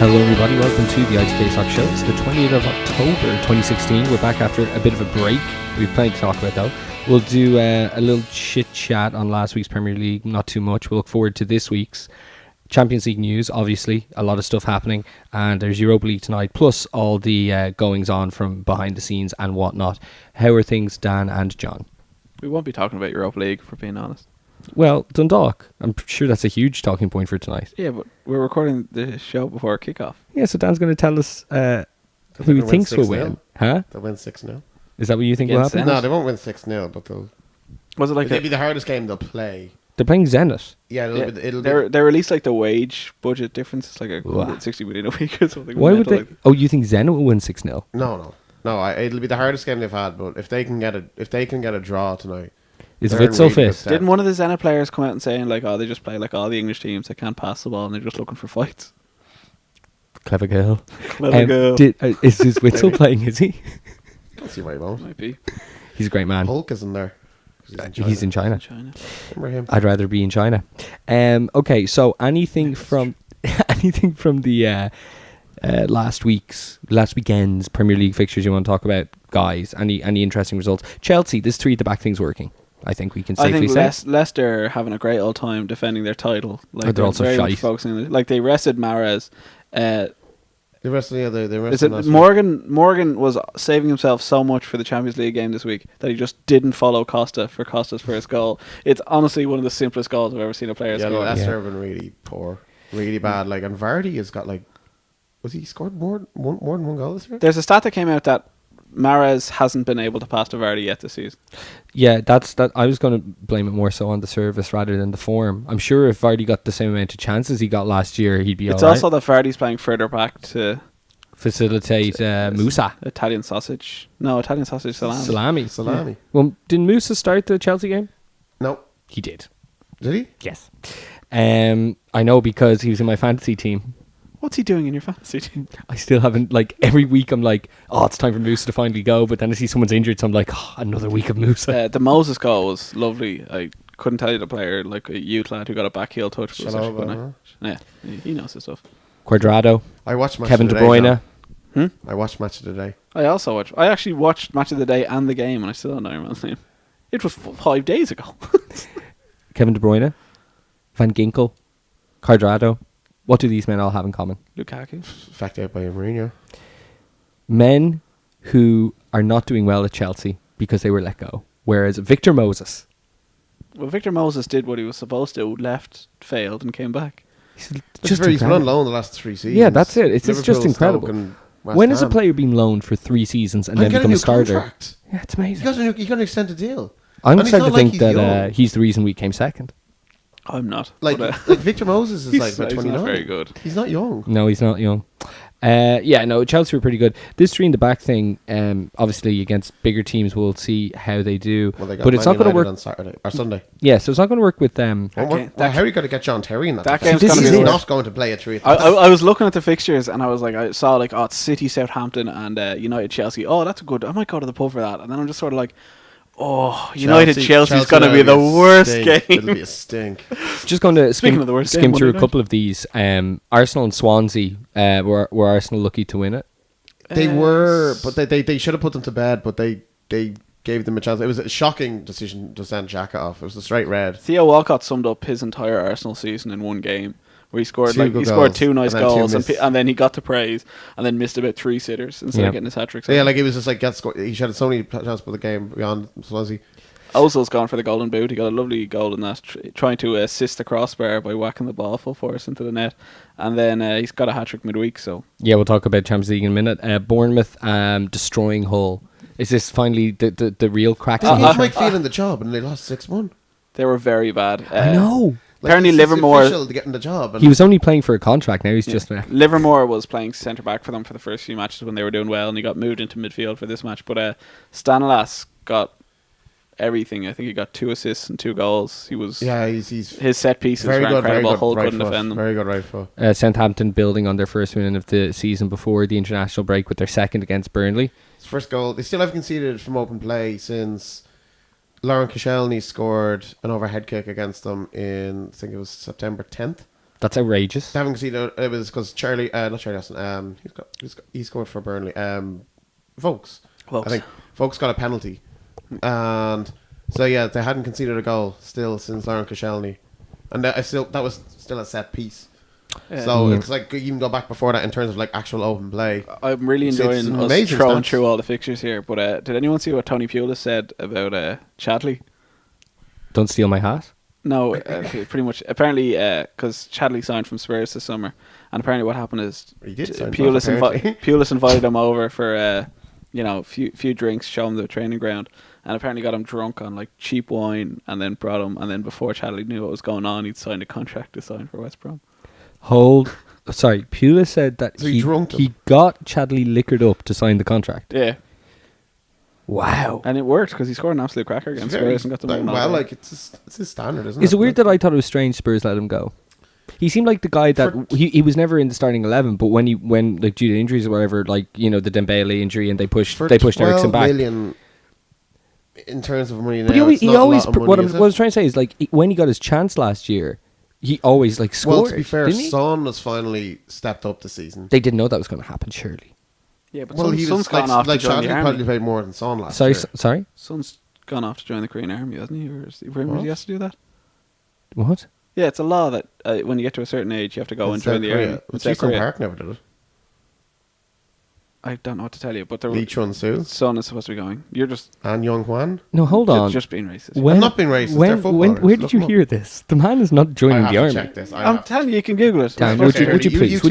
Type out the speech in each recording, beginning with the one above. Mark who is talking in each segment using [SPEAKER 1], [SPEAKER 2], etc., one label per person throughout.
[SPEAKER 1] Hello everybody, welcome to the ITK Talk Show. It's the 20th of October 2016. We're back after a bit of a break. We've plenty to talk about though. We'll do a little chit chat on last week's Premier League, not too much. We'll look forward to this week's Champions League news, obviously. A lot of stuff happening, and there's Europa League tonight, plus all the goings on from behind the scenes and whatnot. How are things, Dan and John?
[SPEAKER 2] We won't be talking about Europa League, for being honest.
[SPEAKER 1] Well, Dundalk. I'm sure that's a huge talking point for tonight.
[SPEAKER 2] Yeah, but we're recording the show before kickoff.
[SPEAKER 1] Yeah, so Dan's going to tell us who he thinks will win. Huh?
[SPEAKER 3] They'll win 6-0.
[SPEAKER 1] Is that what you think will happen?
[SPEAKER 3] No, they won't win 6-0, but they'll...
[SPEAKER 2] Was it like
[SPEAKER 3] it'll be the hardest game they'll play.
[SPEAKER 1] They're playing Zenit.
[SPEAKER 3] Yeah,
[SPEAKER 2] they released like the wage budget difference. It's like
[SPEAKER 1] Wow.
[SPEAKER 2] 60 million a week or something.
[SPEAKER 1] Why would they?
[SPEAKER 2] Like,
[SPEAKER 1] Oh, you think Zenit will win 6-0?
[SPEAKER 3] No. It'll be the hardest game they've had, but if they can get a draw tonight...
[SPEAKER 1] Is
[SPEAKER 3] they're in
[SPEAKER 1] Witzel
[SPEAKER 3] really good
[SPEAKER 1] fit?
[SPEAKER 3] stead.
[SPEAKER 2] didn't one of the Zenit players come out and saying like, oh, they just play like all the English teams, they can't pass the ball and they're just looking for fights?
[SPEAKER 1] Clever girl.
[SPEAKER 2] Clever girl.
[SPEAKER 1] Is this Witzel playing, is he?
[SPEAKER 3] I don't see why he won't.
[SPEAKER 2] Might be.
[SPEAKER 1] He's a great man.
[SPEAKER 3] Hulk is in there.
[SPEAKER 1] He's in China.
[SPEAKER 2] China.
[SPEAKER 3] Remember him?
[SPEAKER 1] I'd rather be in China. Okay, so anything from the last weekend's Premier League fixtures you want to talk about, guys? Any interesting results? Chelsea, this 3 at the back thing's working. I think we can safely say.
[SPEAKER 2] Leicester are having a great old time defending their title. Like
[SPEAKER 1] They're also
[SPEAKER 2] very much
[SPEAKER 1] shite.
[SPEAKER 2] focusing on it. Like they rested Mahrez.
[SPEAKER 3] The rest of the rest
[SPEAKER 2] Is
[SPEAKER 3] of
[SPEAKER 2] it
[SPEAKER 3] last
[SPEAKER 2] Morgan was saving himself so much for the Champions League game this week that he just didn't follow Costa for Costa's first goal. It's honestly one of the simplest goals I've ever seen a player
[SPEAKER 3] week. Yeah,
[SPEAKER 2] score.
[SPEAKER 3] Leicester have been really poor. Really bad. Like, and Vardy has got like... Was he scored more than one goal this year?
[SPEAKER 2] There's a stat that came out that Mahrez hasn't been able to pass to Vardy yet this season.
[SPEAKER 1] Yeah, that's that. I was going to blame it more so on the service rather than the form. I'm sure if Vardy got the same amount of chances he got last year, he'd be
[SPEAKER 2] It's
[SPEAKER 1] all right.
[SPEAKER 2] also that Vardy's playing further back to
[SPEAKER 1] Facilitate Musa.
[SPEAKER 2] Italian sausage. No, Italian sausage salami.
[SPEAKER 1] Salami. Well, didn't Musa start the Chelsea game?
[SPEAKER 3] No.
[SPEAKER 1] He did.
[SPEAKER 3] Did he?
[SPEAKER 1] Yes. I know because he was in my fantasy team.
[SPEAKER 2] What's he doing in your fantasy team?
[SPEAKER 1] I still haven't, like, every week I'm like, oh, it's time for Musa to finally go. But then I see someone's injured, so I'm like, oh, another week of Musa.
[SPEAKER 2] The Moses goal was lovely. I couldn't tell you the player, like a youth lad who got a back heel touch. But it was actually quite
[SPEAKER 3] Shalova,
[SPEAKER 2] nice. Yeah, he knows his stuff.
[SPEAKER 1] Quadrado.
[SPEAKER 3] I watched Match
[SPEAKER 1] Kevin
[SPEAKER 3] of
[SPEAKER 1] De
[SPEAKER 3] the Day,
[SPEAKER 1] Bruyne.
[SPEAKER 3] John. I watched Match of the Day.
[SPEAKER 2] I actually watched Match of the Day and the game, and I still don't know your man's name. It was 5 days ago.
[SPEAKER 1] Kevin De Bruyne. Van Ginkel. Quadrado. What do these men all have in common?
[SPEAKER 2] Lukaku.
[SPEAKER 3] Fact out by Mourinho.
[SPEAKER 1] Men who are not doing well at Chelsea because they were let go. Whereas Victor Moses,
[SPEAKER 2] Well, Victor Moses did what he was supposed to, left, failed, and came back.
[SPEAKER 1] he's
[SPEAKER 3] He's been on loan the last 3 seasons.
[SPEAKER 1] Yeah, that's it. It's just
[SPEAKER 3] Liverpool,
[SPEAKER 1] incredible.
[SPEAKER 3] Stoke and West
[SPEAKER 1] When has a
[SPEAKER 3] Ham.
[SPEAKER 1] player been loaned for 3 seasons and then
[SPEAKER 3] get
[SPEAKER 1] become a
[SPEAKER 3] new
[SPEAKER 1] starter?
[SPEAKER 3] contract.
[SPEAKER 1] Yeah, it's amazing.
[SPEAKER 3] He got an extended deal.
[SPEAKER 1] I'm
[SPEAKER 3] And he's
[SPEAKER 1] starting to
[SPEAKER 3] not like
[SPEAKER 1] think
[SPEAKER 3] he's
[SPEAKER 1] that
[SPEAKER 3] young.
[SPEAKER 1] he's the reason we came second.
[SPEAKER 2] I'm not.
[SPEAKER 3] Like,
[SPEAKER 2] but,
[SPEAKER 3] like Victor Moses is like about
[SPEAKER 2] he's
[SPEAKER 3] 29.
[SPEAKER 2] not very good.
[SPEAKER 3] He's not young.
[SPEAKER 1] No, he's not young. Chelsea were pretty good. This 3 in the back thing, obviously against bigger teams, we'll see how they do.
[SPEAKER 3] Well, they got
[SPEAKER 1] But it's
[SPEAKER 3] Man
[SPEAKER 1] not going to
[SPEAKER 3] United
[SPEAKER 1] work
[SPEAKER 3] on Saturday or Sunday.
[SPEAKER 1] Yeah, so it's not going to work with them.
[SPEAKER 3] Harry got to get John Terry in that.
[SPEAKER 2] That
[SPEAKER 3] defense.
[SPEAKER 2] game's gonna
[SPEAKER 3] He's
[SPEAKER 2] be the
[SPEAKER 3] not
[SPEAKER 2] worst.
[SPEAKER 3] going to play at 3.
[SPEAKER 2] I was looking at the fixtures and I was like, I saw like, oh, it's City, Southampton, and United, Chelsea. Oh, that's good. I might go to the pub for that. And then I'm just sort of like, oh, United, Chelsea's going to be the worst game.
[SPEAKER 3] It'll be a stink.
[SPEAKER 1] Just going to
[SPEAKER 2] Speaking of the worst
[SPEAKER 1] skim
[SPEAKER 2] game,
[SPEAKER 1] through a
[SPEAKER 2] Monday
[SPEAKER 1] couple of these. Arsenal and Swansea, were Arsenal lucky to win it?
[SPEAKER 3] They were, but they should have put them to bed, but they gave them a chance. It was a shocking decision to send Xhaka off. It was a straight red.
[SPEAKER 2] Theo Walcott summed up his entire Arsenal season in one game, where he scored
[SPEAKER 3] Two good
[SPEAKER 2] scored
[SPEAKER 3] goals,
[SPEAKER 2] 2 nice
[SPEAKER 3] and then 2
[SPEAKER 2] goals,
[SPEAKER 3] missed.
[SPEAKER 2] and then he got to praise, and then missed about 3 sitters instead of getting his hat trick.
[SPEAKER 3] So yeah, like it was just like he should have so many chances to put the game beyond Swansea.
[SPEAKER 2] Ozil's gone for the golden boot. He got a lovely goal in that, trying to assist the crossbar by whacking the ball full force into the net, and then he's got a hat trick midweek. So
[SPEAKER 1] yeah, we'll talk about Champions League in a minute. Bournemouth destroying Hull. Is this finally the real crack?
[SPEAKER 3] They gave Mike Phelan the job and they lost 6-1.
[SPEAKER 2] they were very bad.
[SPEAKER 1] I know.
[SPEAKER 3] Like,
[SPEAKER 2] Apparently,
[SPEAKER 3] it's
[SPEAKER 2] Livermore.
[SPEAKER 3] official to get in the job. And
[SPEAKER 1] He was only playing for a contract. Now he's just
[SPEAKER 2] Livermore was playing centre back for them for the first few matches when they were doing well, and he got moved into midfield for this match. But Stanislas got everything. I think he got 2 assists and 2 goals. He was
[SPEAKER 3] he's
[SPEAKER 2] his set pieces
[SPEAKER 3] very
[SPEAKER 2] were
[SPEAKER 3] good.
[SPEAKER 2] incredible.
[SPEAKER 3] Very good
[SPEAKER 2] Hull
[SPEAKER 3] right
[SPEAKER 2] couldn't
[SPEAKER 3] foot.
[SPEAKER 2] defend them.
[SPEAKER 3] Very good right foot.
[SPEAKER 1] Southampton building on their first win of the season before the international break with their second against Burnley.
[SPEAKER 3] His first goal. They still haven't conceded from open play since Lauren Koscielny scored an overhead kick against them in, I think it was September 10th.
[SPEAKER 1] That's outrageous.
[SPEAKER 3] They haven't conceded. It was because not Charlie Austin. He scored for Burnley. Folks. I think Folks got a penalty, and so yeah, they hadn't conceded a goal still since Lauren Koscielny, and that was still a set piece. Yeah. So it's like you can go back before that in terms of like actual open play.
[SPEAKER 2] I'm really enjoying us throwing through all the fixtures here. But did anyone see what Tony Pulis said about Chadley?
[SPEAKER 1] Don't steal my hat.
[SPEAKER 2] No, pretty much. Apparently, because Chadley signed from Spurs this summer, and apparently what happened is Pulis invited him over for a few drinks, show him the training ground, and apparently got him drunk on like cheap wine, and then brought him. And then before Chadley knew what was going on, he'd signed a contract to sign for West Brom.
[SPEAKER 1] Pulis said that
[SPEAKER 3] so
[SPEAKER 1] he got Chadley liquored up to sign the contract.
[SPEAKER 2] Yeah.
[SPEAKER 1] Wow.
[SPEAKER 2] And it worked because he scored an absolute cracker against Spurs and got them
[SPEAKER 3] it's his standard, isn't it?
[SPEAKER 1] Is it weird that I thought it was strange Spurs let him go? He seemed like the guy that he was never in the starting 11, but when like due to injuries or whatever, like the Dembele injury, and they pushed Eriksen back.
[SPEAKER 3] Million in terms of money now,
[SPEAKER 1] but he always what I was trying to say is like when he got his chance last year, he always like scored.
[SPEAKER 3] Well, to be fair, Son has finally stepped up this season.
[SPEAKER 1] They didn't know that was going to happen, surely.
[SPEAKER 2] Yeah, but
[SPEAKER 3] Son's
[SPEAKER 2] gone off to join the army.
[SPEAKER 3] Probably played more than Son last year.
[SPEAKER 1] Sorry?
[SPEAKER 2] Son's gone off to join the Korean army, hasn't he? Or he has to do that?
[SPEAKER 1] What?
[SPEAKER 2] Yeah, it's a law that when you get to a certain age, you have to go and join the army.
[SPEAKER 3] But Jason Park never did it.
[SPEAKER 2] I don't know what to tell you, but
[SPEAKER 3] Lee Chun-soo.
[SPEAKER 2] Son is supposed to be going. You're just...
[SPEAKER 3] And Young Hwan.
[SPEAKER 1] No, hold on.
[SPEAKER 2] Just being racist.
[SPEAKER 3] I'm not being racist. They're footballers.
[SPEAKER 1] Where did you hear this? The man is not joining the army.
[SPEAKER 3] Check this.
[SPEAKER 2] I'm telling you can Google it.
[SPEAKER 1] Dan, would you please?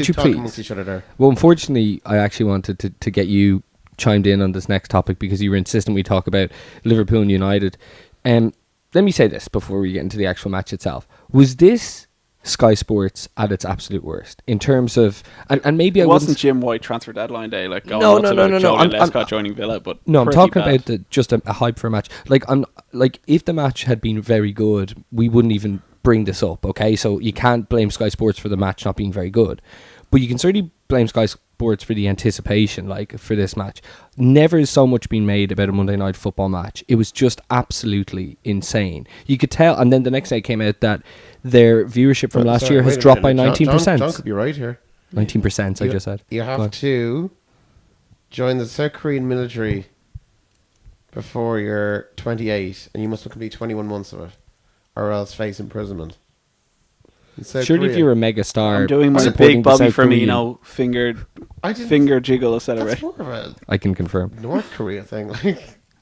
[SPEAKER 1] Well, unfortunately, I actually wanted to get you chimed in on this next topic because you were insistent we talk about Liverpool and United. Let me say this before we get into the actual match itself. Was this Sky Sports at its absolute worst in terms of and maybe
[SPEAKER 2] it wasn't Jim White transfer deadline day like going
[SPEAKER 1] no
[SPEAKER 2] Lescott joining Villa, but
[SPEAKER 1] no, I'm talking about just a hype for a match. Like if the match had been very good, we wouldn't even bring this up. Okay, so you can't blame Sky Sports for the match not being very good, but you can certainly blame Sky Sports for the anticipation, like for this match. Never has so much been made about a Monday Night Football match. It was just absolutely insane. You could tell, and then the next day it came out that their viewership from last year has dropped by 19%.
[SPEAKER 3] John could be right here.
[SPEAKER 1] 19%, I just said.
[SPEAKER 3] You have to join the South Korean military before you're 28, and you must complete 21 months of it, or else face imprisonment.
[SPEAKER 1] Surely if you're a mega star,
[SPEAKER 2] I'm doing my big Bobby Firmino finger jiggle celebration.
[SPEAKER 1] I can confirm.
[SPEAKER 3] North Korea thing,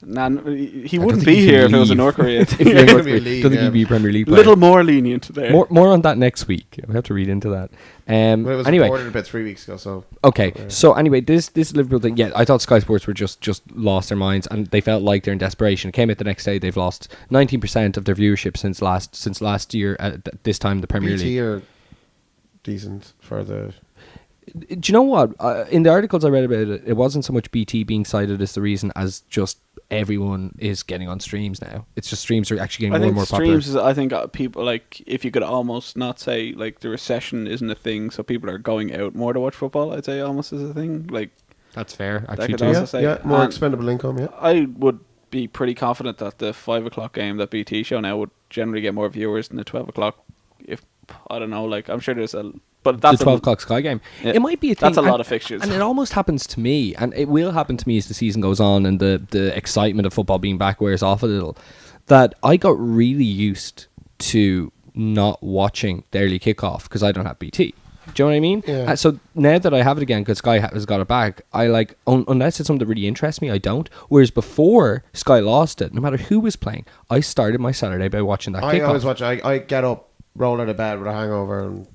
[SPEAKER 2] he wouldn't be here if it was a North Korea thing.
[SPEAKER 1] If you're North Korea, don't think he'd be Premier League player.
[SPEAKER 2] Little more lenient there.
[SPEAKER 1] More on that next week. We have to read into that.
[SPEAKER 3] It was reported about 3 weeks ago. So
[SPEAKER 1] okay. So anyway, this Liverpool thing. Yeah, I thought Sky Sports were just lost their minds, and they felt like they're in desperation. It came out the next day. They've lost 19% of their viewership since last year at this time the Premier League.
[SPEAKER 3] BT are decent for the.
[SPEAKER 1] Do you know what? In the articles I read about it, it wasn't so much BT being cited as the reason as just everyone is getting on streams now. It's just streams are actually getting more and more popular.
[SPEAKER 2] I think people, like, if you could almost not say, like, the recession isn't a thing, so people are going out more to watch football, I'd say almost is a thing. Like,
[SPEAKER 1] that's fair, actually.
[SPEAKER 3] More expendable income, yeah.
[SPEAKER 2] I would be pretty confident that the 5 o'clock game that BT show now would generally get more viewers than the 12 o'clock. If, I don't know, like, I'm sure there's a... But that's
[SPEAKER 1] the 12 o'clock Sky game. Yeah, it might be a thing.
[SPEAKER 2] That's a lot of fixtures.
[SPEAKER 1] And it almost happens to me, and it will happen to me as the season goes on and the excitement of football being back wears off a little, that I got really used to not watching the early kickoff because I don't have BT. Do you know what I mean?
[SPEAKER 3] Yeah.
[SPEAKER 1] So now that I have it again because Sky has got it back, I like, unless it's something that really interests me, I don't. Whereas before Sky lost it, no matter who was playing, I started my Saturday by watching that kickoff.
[SPEAKER 3] I always watch. I get up, roll out of bed with a hangover and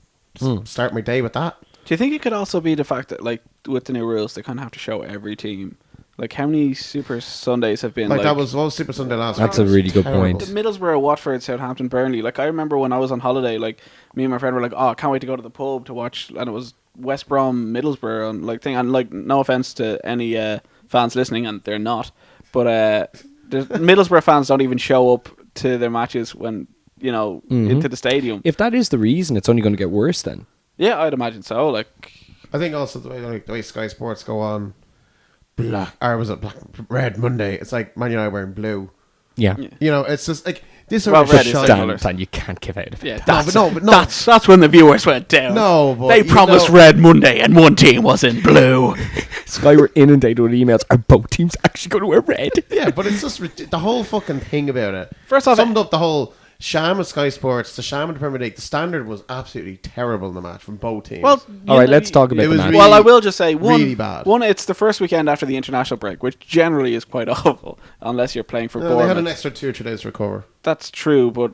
[SPEAKER 3] start my day with that.
[SPEAKER 2] Do you think it could also be the fact that, like, with the new rules, they kind of have to show every team? Like, how many Super Sundays have been?
[SPEAKER 3] Like that was Super Sunday last week.
[SPEAKER 1] That's a really good point.
[SPEAKER 2] Middlesbrough, Watford, Southampton, Burnley. Like, I remember when I was on holiday, like, me and my friend were like, "Oh, I can't wait to go to the pub to watch," and it was West Brom, Middlesbrough, and like thing. And like, no offense to any fans listening, and they're not, but Middlesbrough fans don't even show up to their matches when. Into the stadium.
[SPEAKER 1] If that is the reason, it's only going to get worse then.
[SPEAKER 2] Yeah, I'd imagine so. Like,
[SPEAKER 3] I think also the way Sky Sports go on red Monday. It's like Man United wearing blue.
[SPEAKER 1] Yeah.
[SPEAKER 3] It's just like This
[SPEAKER 2] Well,
[SPEAKER 3] sort
[SPEAKER 2] red
[SPEAKER 3] of
[SPEAKER 2] is
[SPEAKER 3] shite.
[SPEAKER 2] similar.
[SPEAKER 1] Dan, you can't give out of it.
[SPEAKER 2] Yeah,
[SPEAKER 3] but no.
[SPEAKER 2] That's when the viewers went down.
[SPEAKER 3] No, but
[SPEAKER 2] they promised red Monday, and one team was in blue.
[SPEAKER 1] Sky were inundated with emails. Are both teams actually going to wear red?
[SPEAKER 3] Yeah, but it's just the whole fucking thing about it.
[SPEAKER 2] First off,
[SPEAKER 3] summed up the whole sham of Sky Sports, the sham of the Premier League. The standard was absolutely terrible in the match from both teams.
[SPEAKER 2] well,
[SPEAKER 1] All right, let's talk about
[SPEAKER 3] it
[SPEAKER 1] the
[SPEAKER 3] was
[SPEAKER 1] match.
[SPEAKER 3] really-
[SPEAKER 2] Well, I will just say
[SPEAKER 3] really bad.
[SPEAKER 2] One, it's the first weekend after the international break, which generally is quite awful, unless you're playing for
[SPEAKER 3] they
[SPEAKER 2] Bournemouth.
[SPEAKER 3] had an extra 2 or 3 days to recover.
[SPEAKER 2] That's true, but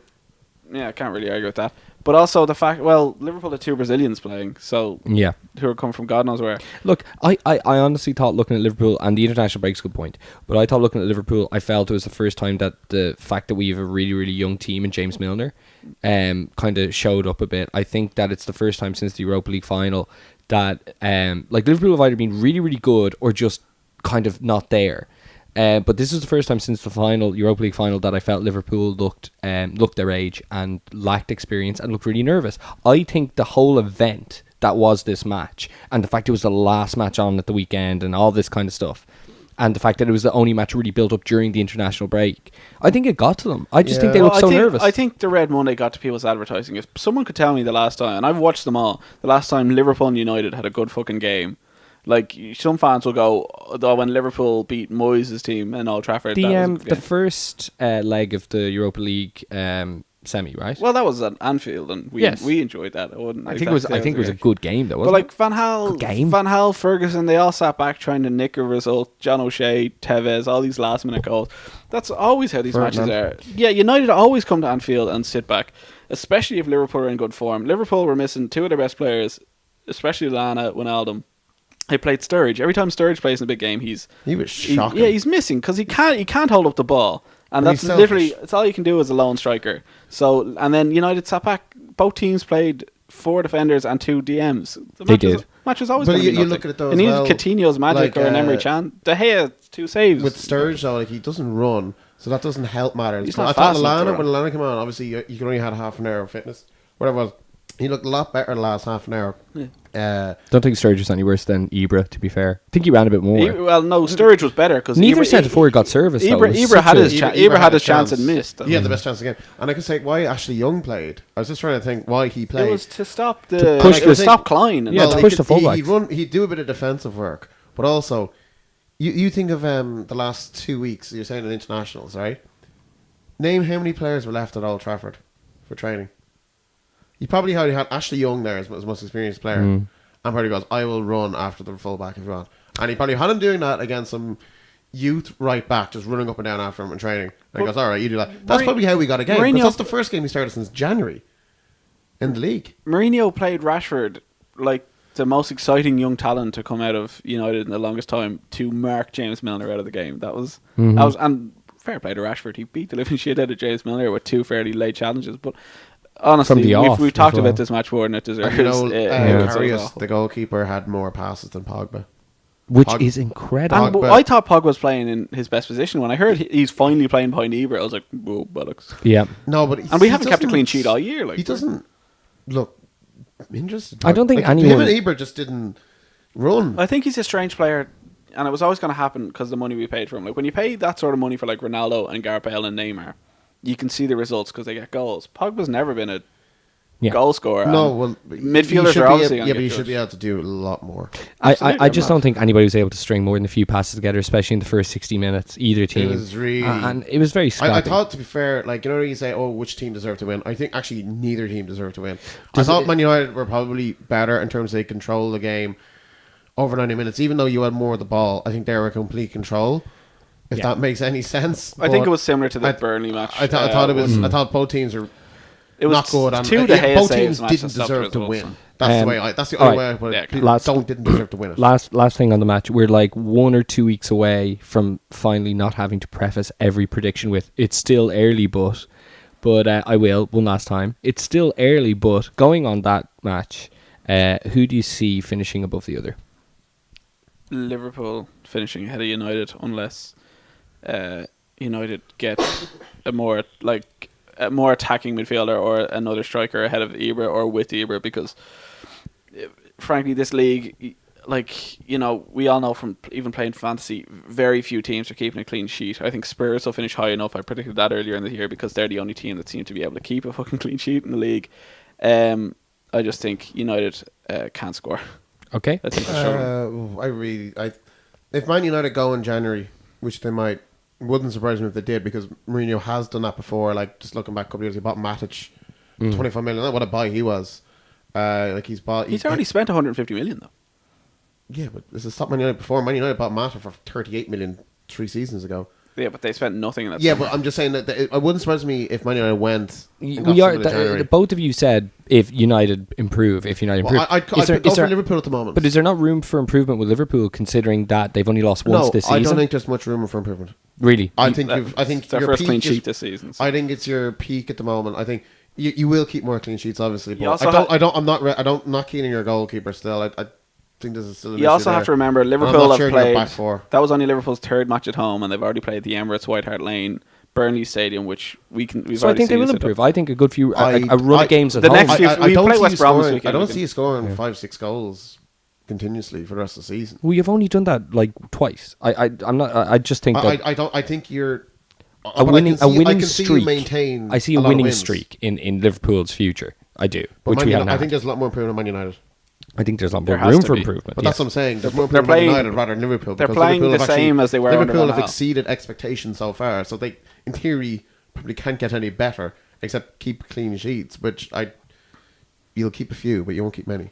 [SPEAKER 2] yeah, I can't really argue with that. But also the fact, well, Liverpool had 2 Brazilians playing, so
[SPEAKER 1] Yeah.
[SPEAKER 2] who are coming from God knows where.
[SPEAKER 1] Look, I honestly thought looking at Liverpool, and the international break's a good point, but I thought looking at Liverpool, I felt it was the first time that the fact that we have a really, really young team in James Milner kind of showed up a bit. I think that it's the first time since the Europa League final that like Liverpool have either been really, really good or just kind of not there. But this is the first time since the final Europa League final that I felt Liverpool looked their age and lacked experience and looked really nervous. I think the whole event that was this match, and the fact it was the last match on at the weekend and all this kind of stuff, and the fact that it was the only match really built up during the international break, I think it got to them. I just think they looked so nervous.
[SPEAKER 2] I think the Red Monday got to people's advertising. If someone could tell me the last time, and I've watched them all, the last time Liverpool and United had a good fucking game. Like, some fans will go, oh, when Liverpool beat Moyes' team in Old Trafford.
[SPEAKER 1] The first leg of the Europa League semi, right?
[SPEAKER 2] Well, that was at Anfield, and we enjoyed that. I
[SPEAKER 1] think it was a good game, though.
[SPEAKER 2] But
[SPEAKER 1] Wasn't
[SPEAKER 2] like Van Gaal, Ferguson, they all sat back trying to nick a result. John O'Shea, Tevez, all these last minute goals. That's always how these matches are. Yeah, United always come to Anfield and sit back, especially if Liverpool are in good form. Liverpool were missing 2 of their best players, especially Lana, Wijnaldum. They played Sturridge. Every time Sturridge plays in a big game, he
[SPEAKER 3] was shocking.
[SPEAKER 2] he's missing because he can't hold up the ball, and that's
[SPEAKER 3] he's
[SPEAKER 2] literally
[SPEAKER 3] selfish.
[SPEAKER 2] it's all you can do as a lone striker. So, and then United sat back. Both teams played 4 defenders and 2 DMs.
[SPEAKER 1] They did.
[SPEAKER 2] Match was always.
[SPEAKER 3] But
[SPEAKER 2] gonna be
[SPEAKER 3] you look at it though.
[SPEAKER 2] It needed
[SPEAKER 3] as well,
[SPEAKER 2] Coutinho's magic
[SPEAKER 3] like,
[SPEAKER 2] or an Emery Chan. De Gea 2 saves
[SPEAKER 3] with Sturridge though, like he doesn't run, so that doesn't help matters.
[SPEAKER 2] He's not
[SPEAKER 3] I thought
[SPEAKER 2] fast enough to
[SPEAKER 3] when
[SPEAKER 2] run.
[SPEAKER 3] Lallana came on, obviously you can only had half an hour of fitness, whatever it was. He looked a lot better the last half an hour.
[SPEAKER 1] Don't think Sturridge was any worse than Ibra, to be fair. I think he ran a bit more.
[SPEAKER 2] No, Sturridge was better because
[SPEAKER 1] Neither centre forward got service.
[SPEAKER 2] Ibra had his chance and missed.
[SPEAKER 3] He had the best chance again, and I can say why Ashley Young played. I was just trying to think why he played.
[SPEAKER 2] It was to stop
[SPEAKER 1] stop
[SPEAKER 2] Klein.
[SPEAKER 1] Yeah, to push the fullbacks.
[SPEAKER 3] He'd do a bit of defensive work, but also, you think of the last 2 weeks. You're saying in internationals, right? Name how many players were left at Old Trafford for training. You probably had Ashley Young there as the most experienced player, and probably goes, "I will run after the fullback if you want." And he probably had him doing that against some youth right back, just running up and down after him in training. And he goes, "All right, you do that." That's probably how we got a game. Because that's the first game he started since January in the league.
[SPEAKER 2] Mourinho played Rashford like the most exciting young talent to come out of United in the longest time to mark James Milner out of the game. That was and fair play to Rashford. He beat the living shit out of James Milner with 2 fairly late challenges, but. Honestly, we've talked about this match more than it deserves.
[SPEAKER 3] Karius, the goalkeeper, had more passes than Pogba.
[SPEAKER 1] Which is incredible.
[SPEAKER 2] And I thought Pogba was playing in his best position. When I heard he's finally playing behind Ibra, I was like, whoa, bollocks.
[SPEAKER 1] Yeah.
[SPEAKER 3] No, but
[SPEAKER 2] we haven't kept a clean sheet all year. Like,
[SPEAKER 3] he doesn't look interested.
[SPEAKER 1] I don't think
[SPEAKER 3] him
[SPEAKER 1] anyone...
[SPEAKER 3] and Ibra just didn't run.
[SPEAKER 2] I think he's a strange player, and it was always going to happen because of the money we paid for him. Like, when you pay that sort of money for like Ronaldo and Gareth Bale and Neymar, you can see the results because they get goals. Pogba's never been a goal scorer.
[SPEAKER 3] No, well,
[SPEAKER 2] midfielders are obviously
[SPEAKER 3] but you should be able to do a lot more.
[SPEAKER 1] I just don't think anybody was able to string more than a few passes together, especially in the first 60 minutes. Either team.
[SPEAKER 3] It was really,
[SPEAKER 1] and it was very scrappy.
[SPEAKER 3] I thought, to be fair, like you say, oh, which team deserved to win? I think actually neither team deserved to win. I thought Man United were probably better in terms of they control the game over 90 minutes, even though you had more of the ball. I think they were in complete control. If that makes any sense.
[SPEAKER 2] I think it was similar to the Burnley match.
[SPEAKER 3] I thought it was. I thought both teams were.
[SPEAKER 2] It was
[SPEAKER 3] not good, and both teams didn't deserve to win. That's the way. That's the only way I put it. Didn't deserve to win it.
[SPEAKER 1] Last thing on the match, we're like 1 or 2 weeks away from finally not having to preface every prediction with "it's still early," but I will one last time. It's still early, but going on that match, who do you see finishing above the other?
[SPEAKER 2] Liverpool finishing ahead of United, unless United get a more attacking midfielder or another striker ahead of Ibra or with Ibra, because frankly this league, like, you know, we all know from even playing fantasy, very few teams are keeping a clean sheet. I think Spurs will finish high enough. I predicted that earlier in the year because they're the only team that seem to be able to keep a fucking clean sheet in the league. I just think United can't score.
[SPEAKER 1] Okay.
[SPEAKER 2] I think they're
[SPEAKER 3] if Man United go in January, which they might, wouldn't surprise me if they did, because Mourinho has done that before. Like, just looking back a couple of years, he bought Matic, 25 million. What a buy he was. He's
[SPEAKER 2] already spent 150 million though.
[SPEAKER 3] Yeah, but this is stop Man United before. Man United bought Mata for 38 million 3 seasons ago.
[SPEAKER 2] Yeah, but they spent nothing in that.
[SPEAKER 3] Yeah, but I'm just saying that it wouldn't surprise me if Man United went.
[SPEAKER 1] Both of you said if United improve.
[SPEAKER 3] Well, I'd go for Liverpool at the moment.
[SPEAKER 1] But is there not room for improvement with Liverpool, considering that they've only lost once this season?
[SPEAKER 3] I don't think there's much room for improvement.
[SPEAKER 1] Really?
[SPEAKER 3] I think
[SPEAKER 2] it's their first clean sheet this season.
[SPEAKER 3] I think it's your peak at the moment. I think you will keep more clean sheets, obviously. But I'm not keen on your goalkeeper still. I think this is still an issue.
[SPEAKER 2] You also have to remember Liverpool have played.
[SPEAKER 3] That
[SPEAKER 2] was only Liverpool's third match at home, and they've already played the Emirates, White Hart Lane, Burnley Stadium, which we've already seen.
[SPEAKER 1] So I think they will improve. I think a good few a run of games at home.
[SPEAKER 2] Next few, we play West Brom this weekend.
[SPEAKER 3] I don't see you scoring 5-6 goals continuously for the rest of the season.
[SPEAKER 1] Well, you've only done that like twice. I'm not. I just think that
[SPEAKER 3] I think you're
[SPEAKER 1] a winning streak.
[SPEAKER 3] Maintain
[SPEAKER 1] I see a winning streak in Liverpool's future. I do,
[SPEAKER 3] but
[SPEAKER 1] which we haven't.
[SPEAKER 3] I think there's a lot more improvement in Man United.
[SPEAKER 1] I think there's a lot more room for improvement.
[SPEAKER 3] But that's what I'm saying. There's more improvement in United rather than Liverpool.
[SPEAKER 2] They're playing the same as they were.
[SPEAKER 3] Liverpool have exceeded expectations so far, so they, in theory, probably can't get any better except keep clean sheets. You'll keep a few, but you won't keep many.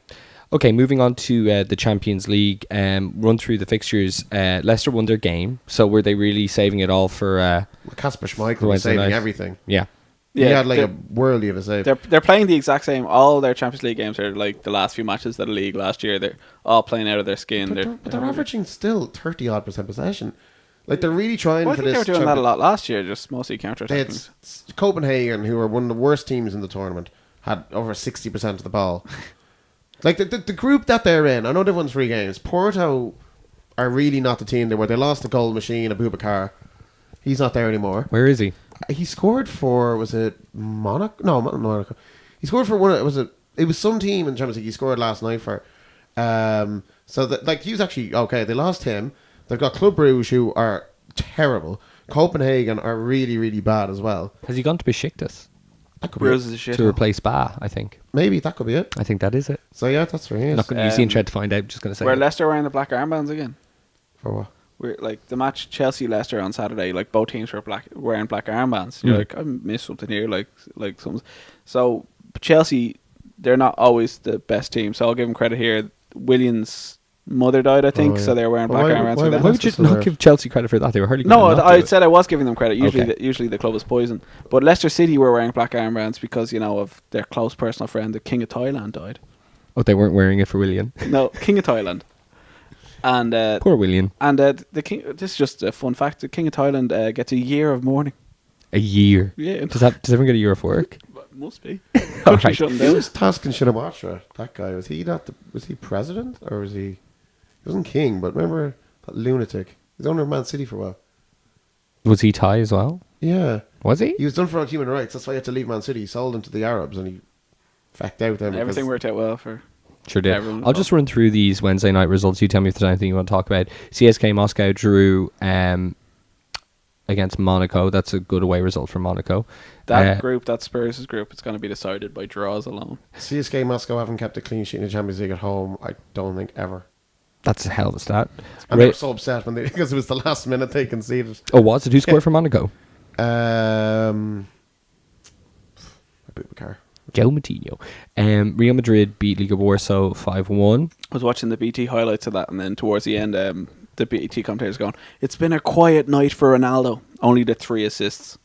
[SPEAKER 1] Okay, moving on to the Champions League. Run through the fixtures. Leicester won their game, so were they really saving it all for?
[SPEAKER 3] Kasper Schmeichel was saving everything.
[SPEAKER 1] Yeah.
[SPEAKER 3] He had like a worldly of a save.
[SPEAKER 2] They're playing the exact same. All their Champions League games are like the last few matches of the league last year. They're all playing out of their skin.
[SPEAKER 3] But they're averaging still 30-odd% possession. Like, they're really trying for this.
[SPEAKER 2] I think they were doing that a lot last year, just mostly counter-attacking.
[SPEAKER 3] Copenhagen, who are one of the worst teams in the tournament, had over 60% of the ball. Like, the group that they're in, I know they've won 3 games. Porto are really not the team they were. They lost the goal machine, Abubakar. He's not there anymore.
[SPEAKER 1] Where is he?
[SPEAKER 3] He scored for, was it Monaco? No, not Monaco. He scored for it was some team in the Champions League he scored last night for. So that, like, he was actually okay. They lost him. They've got Club Brugge, who are terrible. Copenhagen are really, really bad as well.
[SPEAKER 1] Has he gone to Besiktas?
[SPEAKER 3] That could be it.
[SPEAKER 1] To replace Ba, I think.
[SPEAKER 3] Maybe that could be it.
[SPEAKER 1] I think that is it.
[SPEAKER 3] So yeah, that's where he is.
[SPEAKER 1] Not going to use the internet to find out. Just going to say.
[SPEAKER 2] Were Leicester wearing the black armbands again?
[SPEAKER 3] For what?
[SPEAKER 2] We're like the match Chelsea-Leicester on Saturday. Like, both teams were wearing black armbands. You're like, I missed something here. Like something. So Chelsea, they're not always the best team. So I'll give them credit here. Williams' mother died, I think, so they're wearing black armbands.
[SPEAKER 1] Why would you not give Chelsea credit for that? They were hardly.
[SPEAKER 2] No, I said I was giving them credit. Usually the club is poison, but Leicester City were wearing black armbands because, you know, of their close personal friend, the King of Thailand, died.
[SPEAKER 1] Oh, they weren't wearing it for William.
[SPEAKER 2] No, King of Thailand. And
[SPEAKER 1] poor William.
[SPEAKER 2] And the king. This is just a fun fact. The King of Thailand gets a year of mourning.
[SPEAKER 1] A year.
[SPEAKER 2] Yeah.
[SPEAKER 1] Does everyone get a year of work?
[SPEAKER 2] Must be.
[SPEAKER 1] Right.
[SPEAKER 3] Who was Taskin Shinawatra? That guy, was he president, or was he? He wasn't king, but remember that lunatic? He was owner of Man City for a while.
[SPEAKER 1] Was he Thai as well?
[SPEAKER 3] Yeah.
[SPEAKER 1] Was he?
[SPEAKER 3] He was done for human rights. That's why he had to leave Man City. He sold them to the Arabs, and he fecked out them.
[SPEAKER 2] Everything worked out well for.
[SPEAKER 1] Sure did. I'll just run through these Wednesday night results. You tell me if there's anything you want to talk about. CSK Moscow drew against Monaco. That's a good away result for Monaco.
[SPEAKER 2] That Spurs' group, it's going to be decided by draws alone.
[SPEAKER 3] CSK Moscow haven't kept a clean sheet in the Champions League at home, I don't think, ever.
[SPEAKER 1] That's a hell of a stat.
[SPEAKER 3] And they were so upset because it was the last minute they conceded.
[SPEAKER 1] Oh, was it? Who scored for Monaco?
[SPEAKER 3] Abubakar.
[SPEAKER 1] Joe Matinho. Real Madrid beat Liga Warsaw 5-1.
[SPEAKER 2] I was watching the BT highlights of that, and then towards the end, the BT commentators going, "It's been a quiet night for Ronaldo. Only the 3 assists."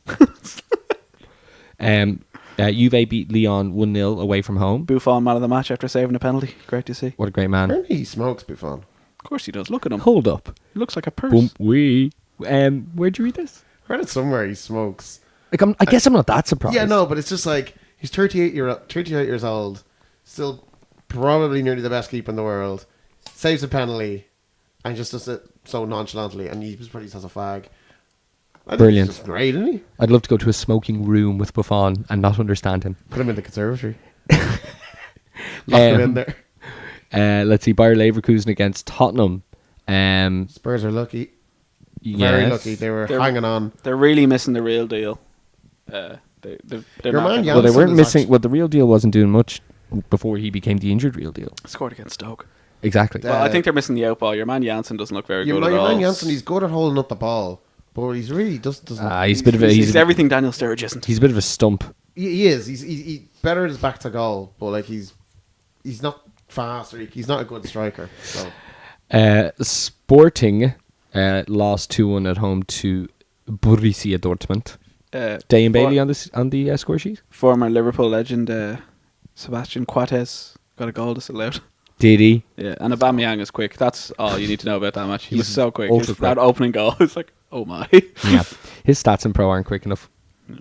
[SPEAKER 1] Juve beat Lyon 1-0 away from home.
[SPEAKER 2] Buffon man of the match after saving a penalty. Great to see.
[SPEAKER 1] What a great man.
[SPEAKER 3] Apparently he smokes, Buffon.
[SPEAKER 2] Of course he does. Look at him.
[SPEAKER 1] Hold up.
[SPEAKER 2] He looks like a purse.
[SPEAKER 1] Where'd you read this?
[SPEAKER 3] I heard it somewhere he smokes.
[SPEAKER 1] Like, I guess I'm not that surprised.
[SPEAKER 3] Yeah, no, but it's just like, he's 38 years old, still probably nearly the best keeper in the world, saves a penalty, and just does it so nonchalantly, and he probably has a fag.
[SPEAKER 1] Brilliant.
[SPEAKER 3] He's just great, isn't he?
[SPEAKER 1] I'd love to go to a smoking room with Buffon and not understand him.
[SPEAKER 3] Put him in the conservatory. Lock him in there.
[SPEAKER 1] Let's see, Bayer Leverkusen against Tottenham.
[SPEAKER 3] Spurs are lucky.
[SPEAKER 1] Yes.
[SPEAKER 3] Very lucky. They were hanging on.
[SPEAKER 2] They're really missing the real deal. They're
[SPEAKER 3] Your
[SPEAKER 2] not
[SPEAKER 3] man
[SPEAKER 2] getting-
[SPEAKER 1] Well, they
[SPEAKER 3] Janssen
[SPEAKER 1] weren't
[SPEAKER 3] is
[SPEAKER 1] missing.
[SPEAKER 3] actually-
[SPEAKER 1] Well, the real deal wasn't doing much before he became the injured real deal.
[SPEAKER 2] scored against Stoke.
[SPEAKER 1] Exactly.
[SPEAKER 3] Uh,
[SPEAKER 2] Well, I think they're missing the out ball. Your man Janssen doesn't look very good at
[SPEAKER 3] Your
[SPEAKER 2] all.
[SPEAKER 3] man Janssen, he's good at holding up the ball, but he's really doesn't.
[SPEAKER 1] He's a bit of a
[SPEAKER 2] He's everything Daniel Sturridge isn't.
[SPEAKER 1] he's a bit of a stump.
[SPEAKER 3] He is. He's better at his back to goal, but like he's not fast or he's not a good striker. So
[SPEAKER 1] Sporting lost 2-1 at home to Borussia Dortmund. Day and Bailey on the score sheet.
[SPEAKER 2] Former Liverpool legend Sebastian Coates got a goal disallowed.
[SPEAKER 1] Did he?
[SPEAKER 2] Yeah, and Aubameyang is quick. That's all you need to know about that match. He was so quick.
[SPEAKER 1] ultra
[SPEAKER 2] That
[SPEAKER 1] quick.
[SPEAKER 2] opening goal, it's like, oh my.
[SPEAKER 1] Yeah. His stats in pro aren't quick enough.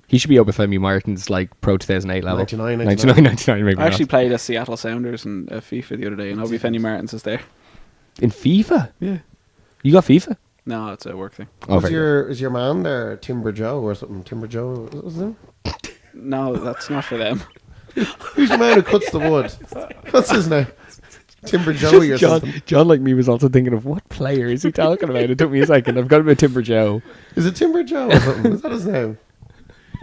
[SPEAKER 1] He should be up with Femi Martin's like pro 2008 level.
[SPEAKER 3] 99.
[SPEAKER 1] Maybe
[SPEAKER 2] I actually
[SPEAKER 1] not.
[SPEAKER 2] played as Seattle Sounders in FIFA the other day, and Obi Fenny Martins is there.
[SPEAKER 1] In FIFA.
[SPEAKER 2] Yeah.
[SPEAKER 1] You got FIFA?
[SPEAKER 2] No, it's a work thing.
[SPEAKER 1] Oh,
[SPEAKER 3] is
[SPEAKER 1] very
[SPEAKER 3] your man there Timber Joe or something? Timber Joe, what was his name?
[SPEAKER 2] No, that's not for them.
[SPEAKER 3] Who's the man who cuts the wood? What's his name? Timber Joey or something.
[SPEAKER 1] John, like me, was also thinking of what player is he talking about? It took me a second. I've got him at Timber Joe.
[SPEAKER 3] Is it Timber Joe or something? Is that his name?